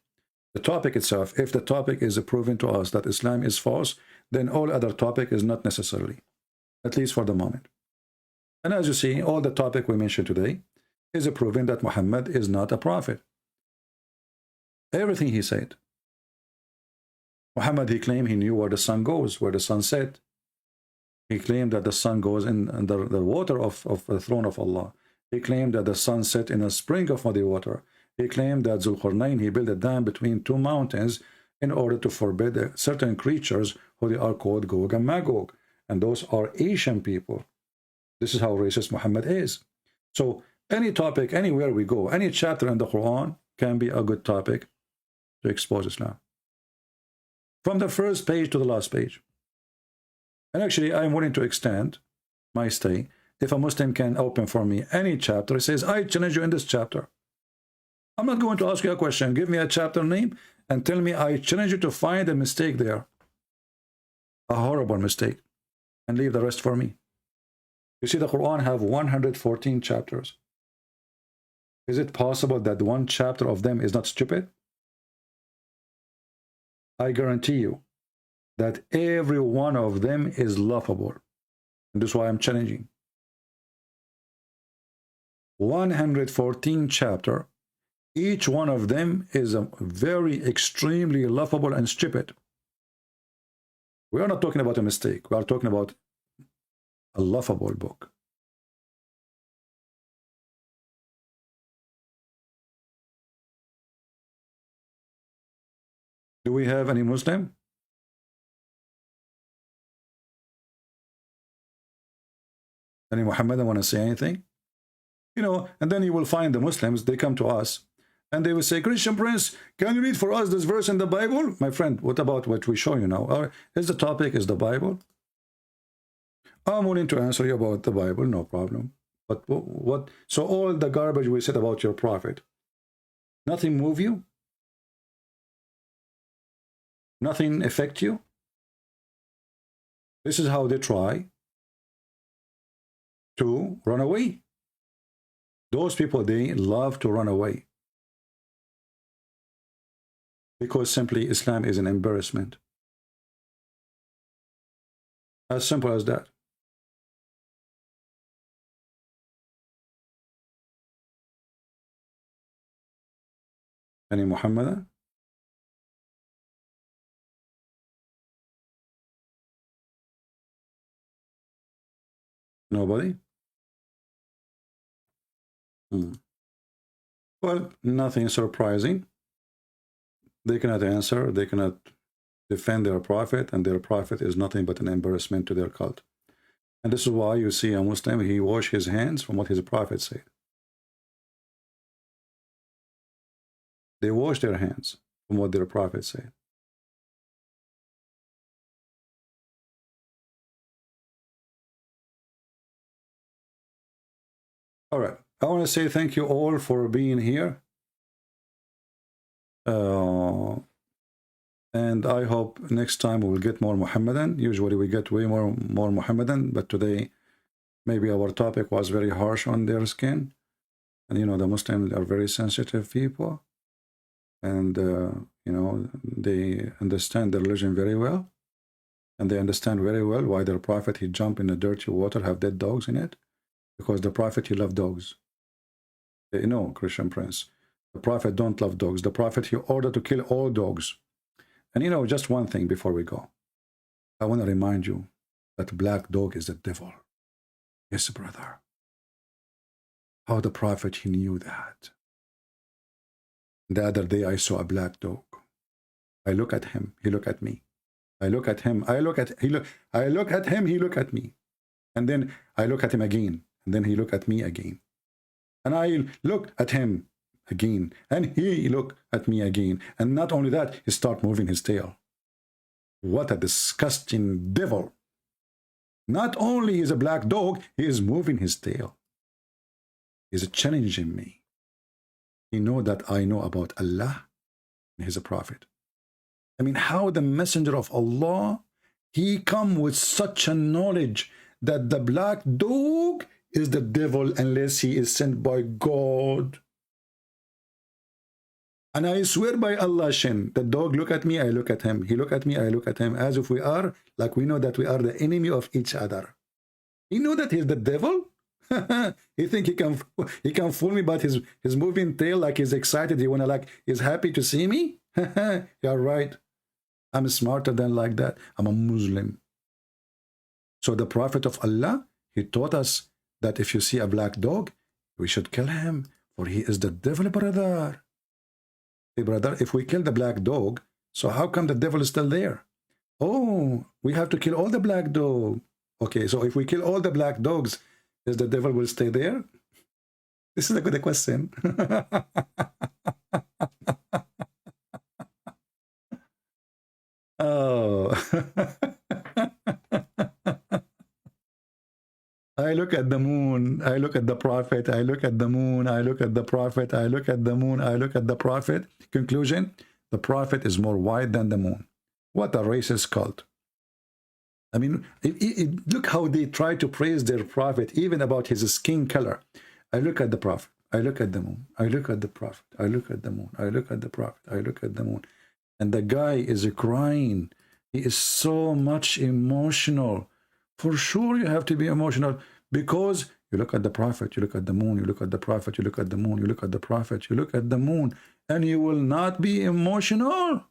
The topic itself, if the topic is proven to us that Islam is false, then all other topic is not necessarily, at least for the moment. And as you see, all the topic we mentioned today is proving that Muhammad is not a prophet. Everything he said. Muhammad, he claimed he knew where the sun goes, where the sun set. He claimed that the sun goes in the water of the throne of Allah. He claimed that the sun set in a spring of muddy water. He claimed that Zulqarnain, he built a dam between two mountains in order to forbid certain creatures who they are called Gog and Magog. And those are Asian people. This is how racist Muhammad is. So any topic, anywhere we go, any chapter in the Quran can be a good topic to expose Islam. From the first page to the last page. And actually, I'm willing to extend my stay. If a Muslim can open for me any chapter, he says, I challenge you in this chapter. I'm not going to ask you a question. Give me a chapter name and tell me I challenge you to find a mistake there. A horrible mistake. And leave the rest for me. You see, the Quran have 114 chapters. Is it possible that one chapter of them is not stupid? I guarantee you that every one of them is laughable. And that's why I'm challenging. 114 chapter. Each one of them is a very extremely laughable and stupid. We are not talking about a mistake. We are talking about a laughable book. Do we have any Muslim? Any Muhammadan want to say anything? You know, and then you will find the Muslims, they come to us and they will say, Christian Prince, can you read for us this verse in the Bible? My friend, what about what we show you now? Is the topic is the Bible? I'm willing to answer you about the Bible, no problem. But what? So all the garbage we said about your prophet, nothing move you? Nothing affect you? This is how they try to run away. Those people, they love to run away. Because simply Islam is an embarrassment. As simple as that. Any Muhammadan? Nobody? Well, nothing surprising. They cannot answer, they cannot defend their prophet, and their prophet is nothing but an embarrassment to their cult. And this is why you see a Muslim, he wash his hands from what his prophet said. They wash their hands from what their prophet said. All right, I want to say thank you all for being here. And I hope next time we will get more Muhammadan. Usually we get way more Muhammadan, but today maybe our topic was very harsh on their skin. And you know, the Muslims are very sensitive people. And you know, they understand the religion very well. And they understand very well why their prophet, he jumped in the dirty water, have dead dogs in it. Because the prophet, he loved dogs. You know, Christian Prince. The prophet don't love dogs. The prophet, he ordered to kill all dogs. And you know, just one thing before we go. I want to remind you that black dog is the devil. Yes, brother. How the prophet, he knew that. The other day I saw a black dog. I look at him, he look at me. I look at him, I look at him, he look at me. And then I look at him again, and then he look at me again. And I look at him again, and he look at me again. And not only that, he start moving his tail. What a disgusting devil. Not only is a black dog, he is moving his tail. He's challenging me. He know that I know about Allah and he's a prophet. I mean, how the messenger of Allah, he come with such a knowledge that the black dog is the devil unless he is sent by God. And I swear by Allah, Shin, the dog look at me, I look at him. He look at me, I look at him. As if we are, like we know that we are the enemy of each other. He know that he's the devil. He think he can fool me, but his moving tail, like he's excited, he wanna, like, he's happy to see me. You're right. I'm smarter than like that. I'm a Muslim. So the Prophet of Allah, he taught us that if you see a black dog, we should kill him, for he is the devil, brother. Hey, brother, if we kill the black dog, so how come the devil is still there? Oh, we have to kill all the black dogs. Okay, so if we kill all the black dogs, is the devil will stay there? This is a good question. Oh. I look at the moon, I look at the prophet, I look at the moon, I look at the prophet, I look at the moon, I look at the prophet. Conclusion, the prophet is more white than the moon. What a racist cult. I mean, look how they try to praise their prophet, even about his skin color. I look at the prophet, I look at the moon, I look at the prophet, I look at the moon, I look at the prophet, I look at the moon. And the guy is crying. He is so much emotional. For sure you have to be emotional, because you look at the prophet, you look at the moon, you look at the prophet, you look at the moon, you look at the prophet, you look at the moon, and you will not be emotional.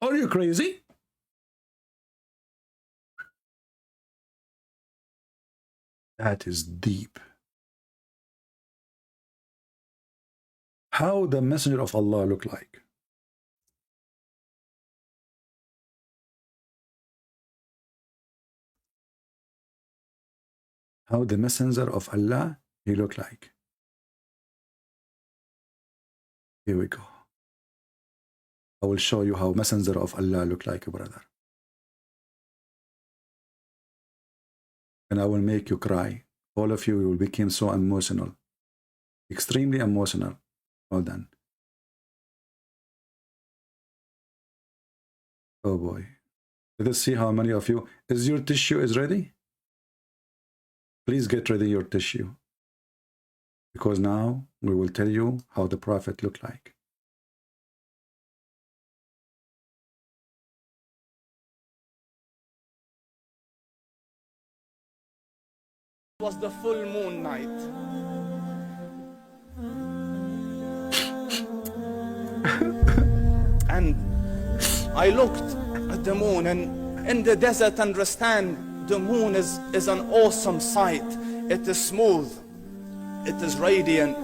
Are you crazy? That is deep. How the messenger of Allah look like? How the messenger of Allah, he look like? Here we go. I will show you how messenger of Allah look like, brother. And I will make you cry. All of you will become so emotional. Extremely emotional. Hold on. Oh boy. Let us see how many of you. Is your tissue is ready? Please get ready your tissue. Because now we will tell you how the prophet looked like. It was the full moon night. And I looked at the moon, and in the desert understand the moon is an awesome sight. It is smooth, it is radiant,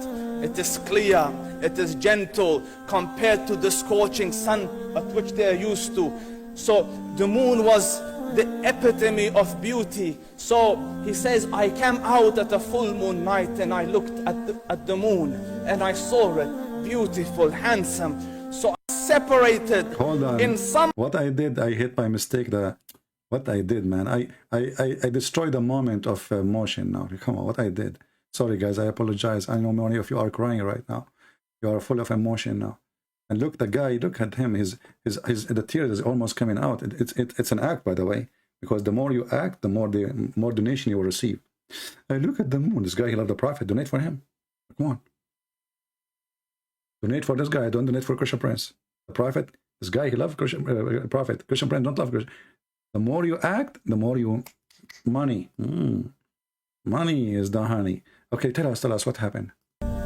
it is clear, it is gentle compared to the scorching sun at which they are used to. So the moon was the epitome of beauty. So he says, I came out at a full moon night and I looked at the moon and I saw it beautiful, handsome. So I separated. Hold on. In some. What I did, I hit by mistake. What I did, man, I destroyed the moment of motion now. Come on, what I did. Sorry, guys, I apologize. I know many of you are crying right now. You are full of emotion now. And look, the guy, look at him. The tears is almost coming out. It's an act, by the way, because the more you act, the more donation you will receive. And look at the moon. This guy, he loved the Prophet. Donate for him. Come on. Donate for this guy. Don't donate for Christian Prince. The Prophet, this guy, he loved Christian Prophet. Christian Prince don't love Christian. The more you act, the more you money. Money is the honey. Okay, tell us what happened.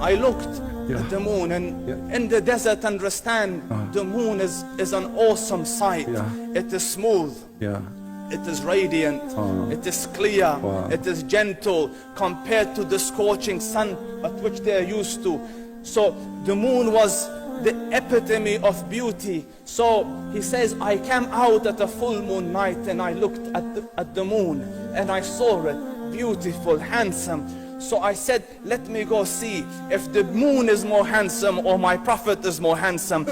I looked at the moon, and in the desert, understand, the moon is an awesome sight. It is smooth. It is radiant. It is clear. It is gentle compared to the scorching sun at which they are used to. So the moon was the epitome of beauty. So he says, I came out at a full moon night and I looked at the moon and I saw it beautiful, handsome. So I said, let me go see if the moon is more handsome or my Prophet is more handsome.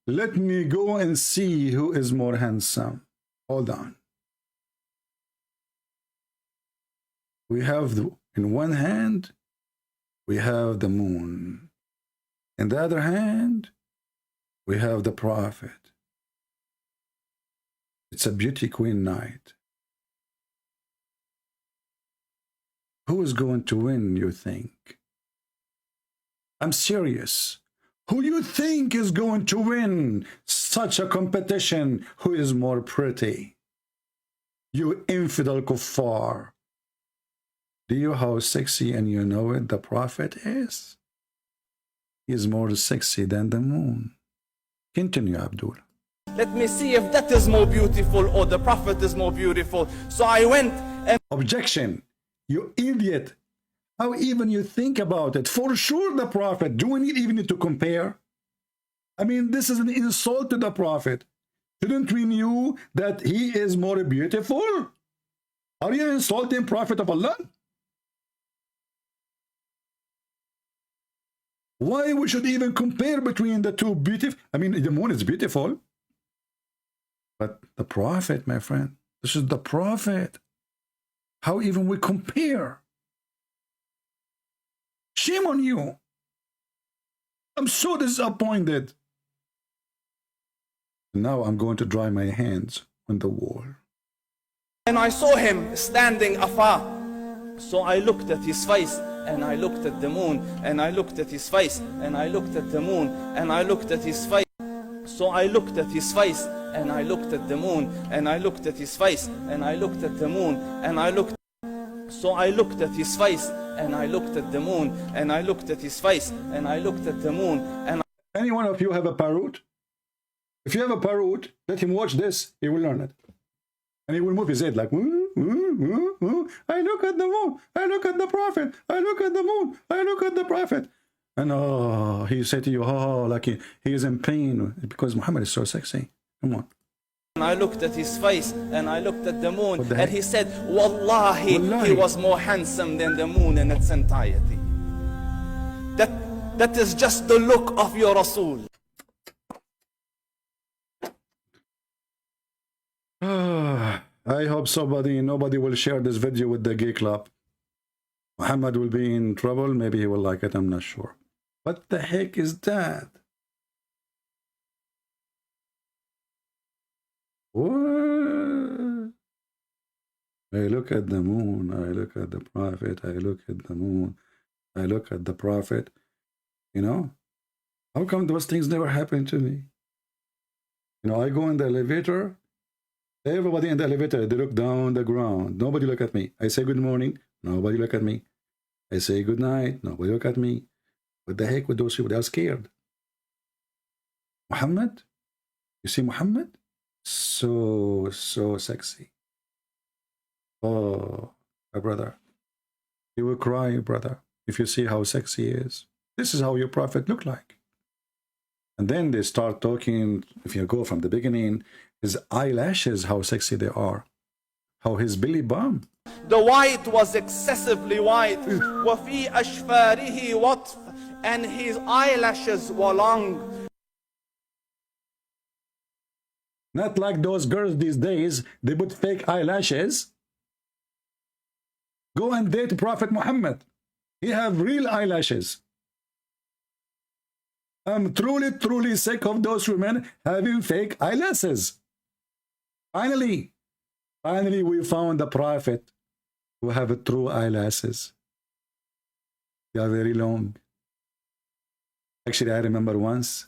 Let me go and see who is more handsome. Hold on. We have, in one hand, we have the moon. In the other hand, we have the Prophet. It's a beauty queen night. Who is going to win, you think? I'm serious. Who you think is going to win such a competition? Who is more pretty? You infidel kuffar. Do you know how sexy, and you know it, the Prophet is? He is more sexy than the moon. Continue, Abdul. Let me see if that is more beautiful or the Prophet is more beautiful. So I went and... Objection. You idiot. How even you think about it? For sure the Prophet. Do we even need to compare? I mean, this is an insult to the Prophet. Shouldn't we know that he is more beautiful? Are you insulting Prophet of Allah? Why we should even compare between the two beautiful? I mean, the moon is beautiful. But the Prophet, my friend, this is the Prophet. How even we compare? Shame on you. I'm so disappointed. Now I'm going to dry my hands on the wall. And I saw him standing afar. So I looked at his face, and I looked at the moon, and I looked at his face, and I looked at the moon, and I looked at his face. So I looked at his face, and I looked at the moon, and I looked at his face, and I looked at the moon, and I looked. So I looked at his face, and I looked at the moon, and I looked at his face, and I looked at the moon, and any one of you have a parrot? If you have a parrot, let him watch this, he will learn it. And he will move his head like, woo, woo, woo, woo. I look at the moon, I look at the Prophet, I look at the moon, I look at the Prophet. And he said to you, like he is in pain because Muhammad is so sexy. Come on. And I looked at his face, and I looked at the moon, and he said, Wallahi, he was more handsome than the moon in its entirety. That is just the look of your Rasul. I hope nobody will share this video with the gay club. Muhammad will be in trouble. Maybe he will like it. I'm not sure. What the heck is that? What? I look at the moon. I look at the Prophet. I look at the moon. I look at the Prophet. You know? How come those things never happen to me? You know, I go in the elevator. Everybody in the elevator, they look down the ground. Nobody look at me. I say good morning. Nobody look at me. I say good night. Nobody look at me. What the heck with those people? They are scared. Muhammad? You see Muhammad? So sexy. Oh, my brother. You will cry, brother, if you see how sexy he is. This is how your prophet looked like. And then they start talking, if you go from the beginning, his eyelashes, how sexy they are. How his belly bump. The white was excessively white. وَفِي أَشْفَارِهِ وَطْفٌ, and his eyelashes were long. Not like those girls these days, they put fake eyelashes. Go and date Prophet Muhammad. He have real eyelashes. I'm truly sick of those women having fake eyelashes. Finally we found the Prophet who have true eyelashes. They are very long. Actually, I remember once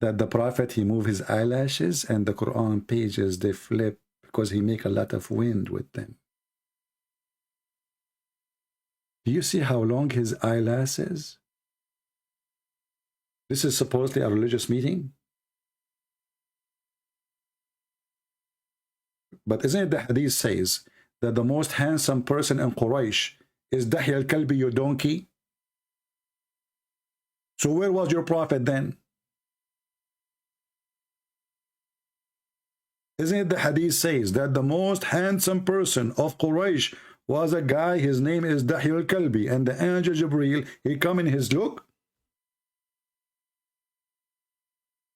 that the Prophet, he moved his eyelashes and the Quran pages, they flip because he make a lot of wind with them. Do you see how long his eyelashes? This is supposedly a religious meeting. But isn't it the hadith says that the most handsome person in Quraysh is Dahya al-Kalbi, your donkey? So where was your prophet then? Isn't it the hadith says that the most handsome person of Quraysh was a guy, his name is Dahya al-Kalbi, and the angel Jibreel, he come in his look?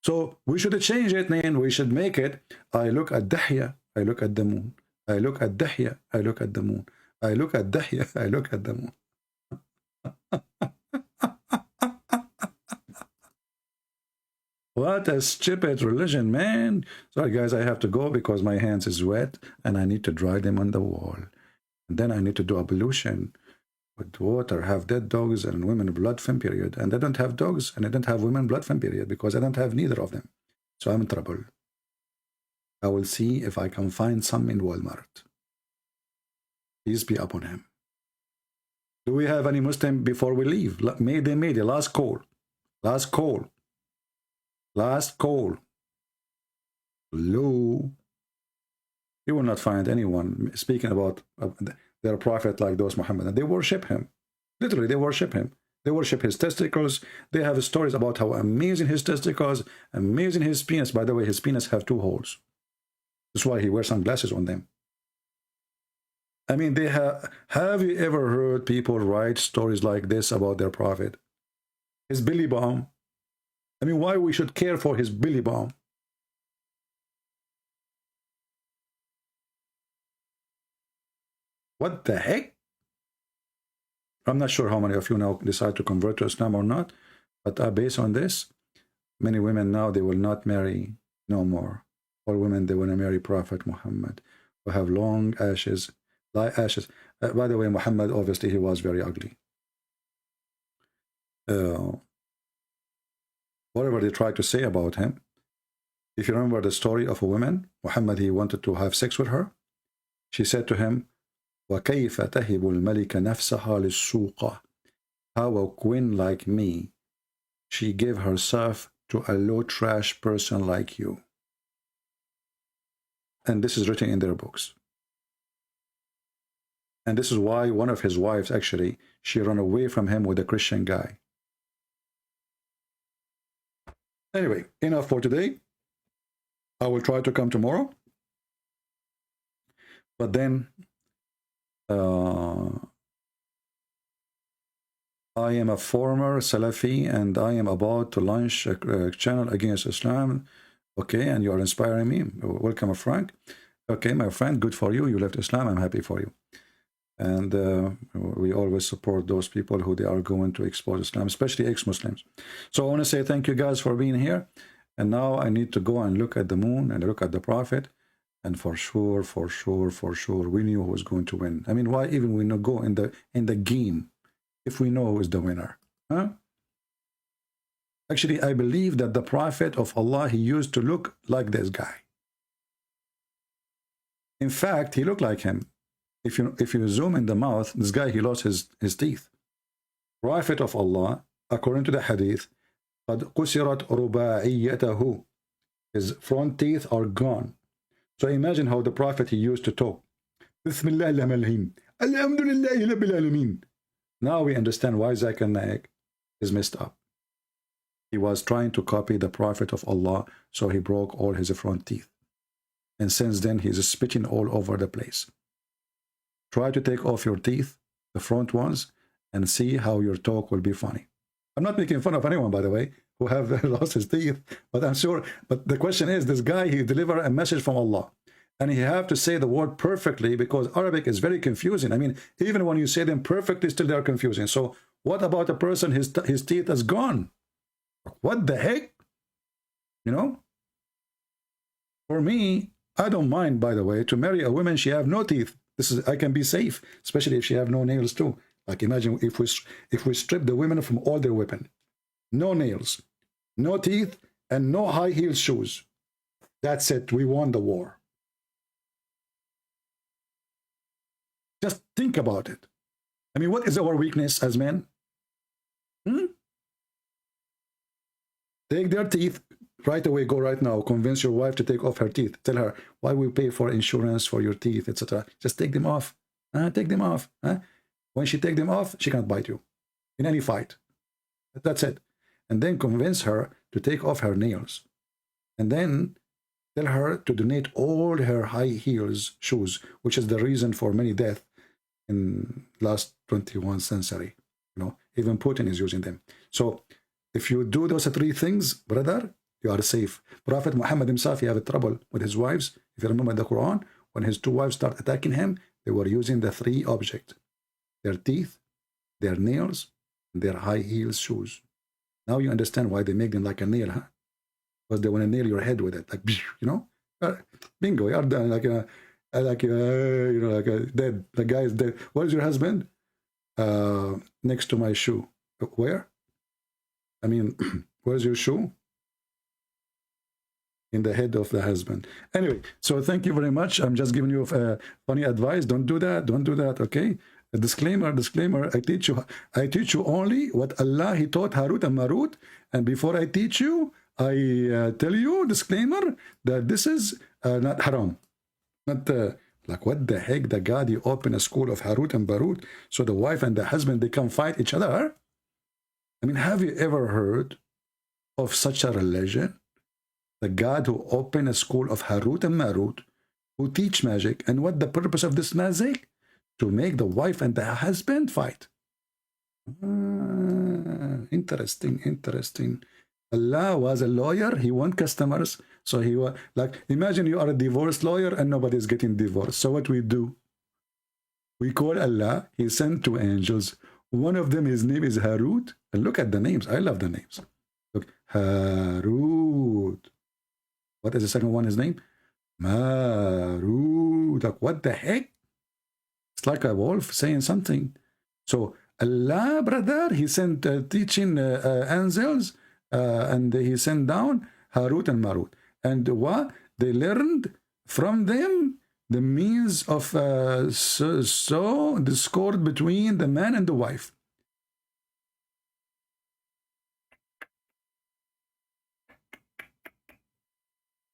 So we should change it, man. We should make it, I look at Dahya, I look at the moon. I look at Dahya, I look at the moon. I look at Dahya, I look at the moon. What a stupid religion, man. Sorry, guys, I have to go because my hands is wet and I need to dry them on the wall. And then I need to do ablution with water, have dead dogs and women blood film period. And I don't have dogs and I don't have women blood film period because I don't have neither of them. So I'm in trouble. I will see if I can find some in Walmart. Peace be upon him. Do we have any Muslim before we leave? Mayday, last call. Last call. Last call. Hello. You will not find anyone speaking about their prophet like those Muhammad. They worship him. Literally, they worship him. They worship his testicles. They have stories about how amazing his testicles, amazing his penis. By the way, his penis have 2 holes. That's why he wears sunglasses on them. I mean, they have you ever heard people write stories like this about their prophet? His belly bump. I mean, why we should care for his belly bump? What the heck? I'm not sure how many of you now decide to convert to Islam or not, but based on this, many women now, they will not marry no more. All women, they want to marry Prophet Muhammad, who have long ashes, light ashes. By the way, Muhammad, obviously, he was very ugly. Whatever they try to say about him, if you remember the story of a woman, Muhammad, he wanted to have sex with her. She said to him, وَكَيْفَ تَهِبُ الْمَلِكَ نَفْسَهَا لِلسُّوقَ. How a queen like me, she gave herself to a low trash person like you. And this is written in their books. And this is why one of his wives, actually, she ran away from him with a Christian guy. Anyway, enough for today. I will try to come tomorrow. But then, I am a former Salafi and I am about to launch a channel against Islam. Okay, and you are inspiring me. Welcome, Frank. Okay, my friend, good for you. You left Islam. I'm happy for you. And we always support those people who they are going to expose Islam, especially ex-Muslims. So I want to say thank you guys for being here. And now I need to go and look at the moon and look at the prophet. And for sure, we knew who was going to win. I mean, why even we not go in the game if we know who is the winner? Huh? Actually, I believe that the prophet of Allah, he used to look like this guy. In fact, he looked like him. if you zoom in the mouth, this guy, he lost his teeth. Prophet of Allah, according to the hadith, قد قصرت رباعيته. His front teeth are gone. So imagine how the Prophet, he used to talk. Bismillah al-Rahman Alhamdulillah Rabbil Alameen. Now we understand why Zakir Naik is messed up. He was trying to copy the Prophet of Allah, so he broke all his front teeth. And since then, he's spitting all over the place. Try to take off your teeth, the front ones, and see how your talk will be funny. I'm not making fun of anyone, by the way, who have lost his teeth, but I'm sure. But the question is, this guy, he delivered a message from Allah, and he have to say the word perfectly because Arabic is very confusing. I mean, even when you say them perfectly, still they are confusing. So what about a person, his teeth is gone? What the heck? You know? For me, I don't mind, by the way, to marry a woman, she have no teeth. I can be safe, especially if she have no nails too. Like imagine if we strip the women from all their weapon. No nails, no teeth, and no high heel shoes. That's it. We won the war. Just think about it. I mean, what is our weakness as men? Take their teeth right away. Go right now. Convince your wife to take off her teeth. Tell her, why we pay for insurance for your teeth, etc. Just take them off. Take them off. When she take them off, she can't bite you in any fight. That's it. And then convince her to take off her nails. And then tell her to donate all her high heels shoes, which is the reason for many deaths in last 21st century. You know, even Putin is using them. So if you do those three things, brother, you are safe. Prophet Muhammad himself, he had trouble with his wives. If you remember the Quran, when his two wives started attacking him, they were using the three objects: their teeth, their nails, and their high heels shoes. Now you understand why they make them like a nail, huh? Because they want to nail your head with it, like, you know, bingo, you're done, like a dead. The guy is dead. Where's your husband? Next to my shoe. Where? I mean, where's your shoe? In the head of the husband. Anyway, so thank you very much. I'm just giving you funny advice. Don't do that. Don't do that. Okay. A disclaimer. I teach you only what Allah he taught Harut and Marut. And before I teach you, I tell you disclaimer that this is not haram. Not like what the heck? The God he opened a school of Harut and Marut so the wife and the husband they can fight each other. I mean, have you ever heard of such a religion? The God who opened a school of Harut and Marut, who teach magic, and what the purpose of this magic? To make the wife and the husband fight. Interesting. Allah was a lawyer. He want customers. So he was like, imagine you are a divorce lawyer and nobody's getting divorced. So what we do? We call Allah. He sent two angels. One of them, his name is Harut. And look at the names. I love the names. Look, Harut. What is the second one, his name? Marut. Like, what the heck? It's like a wolf saying something. So Allah, brother, he sent teaching angels and he sent down Harut and Marut. And what? They learned from them the means of discord between the man and the wife.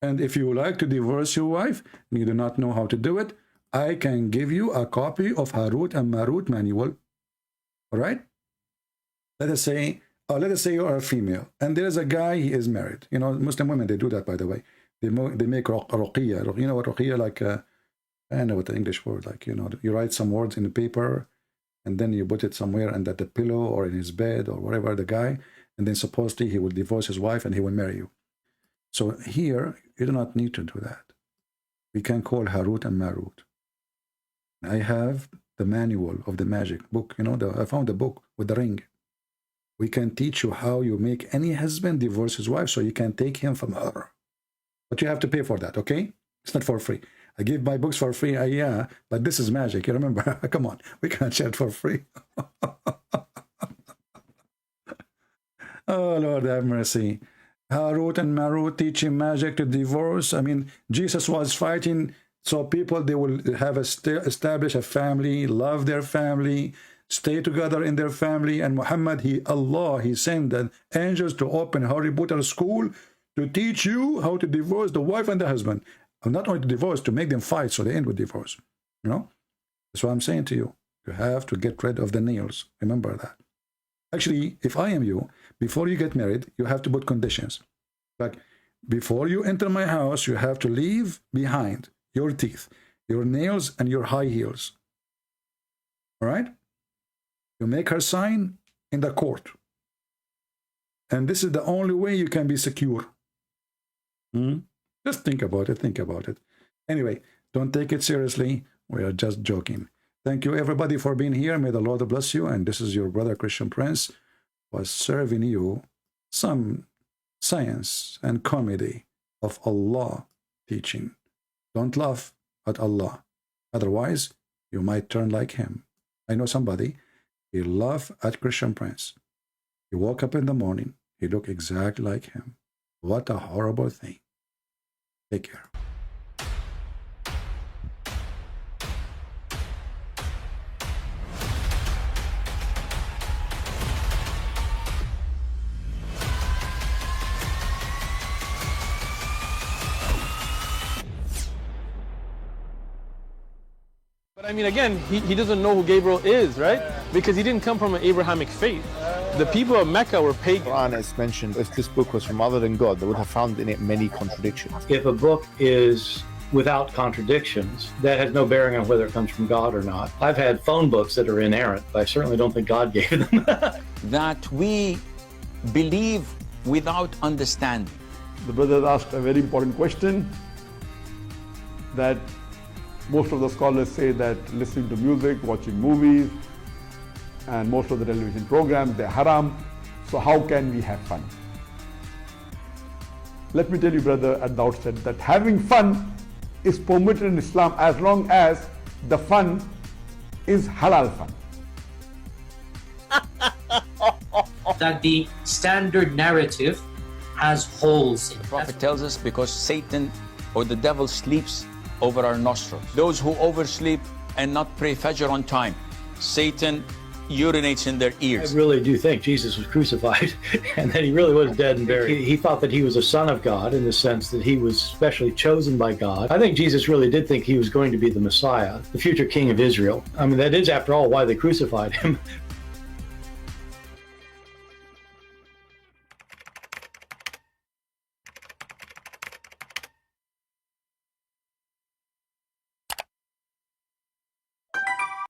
And if you like to divorce your wife and you do not know how to do it, I can give you a copy of Harut and Marut manual. All right? Let us say you are a female and there is a guy, he is married. You know, Muslim women, they do that, by the way. They make ruqiyya. You know what ruqiyya, like, I don't know what the English word, like, you know, you write some words in the paper and then you put it somewhere under the pillow or in his bed or whatever, the guy, and then supposedly he will divorce his wife and he will marry you. So here, you do not need to do that. We can call Harut and Marut. I have the manual of the magic book. You know, I found the book with the ring. We can teach you how you make any husband divorce his wife so you can take him from her. But you have to pay for that, okay? It's not for free. I give my books for free, yeah, but this is magic. You remember? Come on, we can't share it for free. Oh, Lord have mercy. Harut and Marut teaching magic to divorce. I mean, Jesus was fighting So people, they will have establish a family, love their family, stay together in their family. And Muhammad, Allah, he sent the angels to open Harry Potter school to teach you how to divorce the wife and the husband. And not only to divorce, to make them fight so they end with divorce. You know? That's what I'm saying to you. You have to get rid of the nails. Remember that. Actually, if I am you, before you get married, you have to put conditions. Like, before you enter my house, you have to leave behind your teeth, your nails, and your high heels. All right? You make her sign in the court. And this is the only way you can be secure. Just think about it. Think about it. Anyway, don't take it seriously. We are just joking. Thank you, everybody, for being here. May the Lord bless you. And this is your brother, Christian Prince, was serving you some science and comedy of Allah teaching. Don't laugh at Allah. Otherwise, you might turn like him. I know somebody, he laughed at Christian Prince. He woke up in the morning. He looked exactly like him. What a horrible thing. Take care. But I mean, again, he doesn't know who Gabriel is, right? Because he didn't come from an Abrahamic faith. The people of Mecca were pagan. The Quran is mentioned, if this book was from other than God, they would have found in it many contradictions. If a book is without contradictions, that has no bearing on whether it comes from God or not. I've had phone books that are inerrant, but I certainly don't think God gave them. That we believe without understanding. The brother asked a very important question, that most of the scholars say that listening to music, watching movies, and most of the television programs, they're haram. So how can we have fun? Let me tell you, brother, at the outset, that having fun is permitted in Islam as long as the fun is halal fun. That the standard narrative has holes in it. The Prophet tells us because Satan or the devil sleeps over our nostrils. Those who oversleep and not pray Fajr on time, Satan urinates in their ears. I really do think Jesus was crucified and that he really was dead and buried. He thought that he was a son of God in the sense that he was specially chosen by God. I think Jesus really did think he was going to be the Messiah, the future king of Israel. I mean, that is, after all, why they crucified him.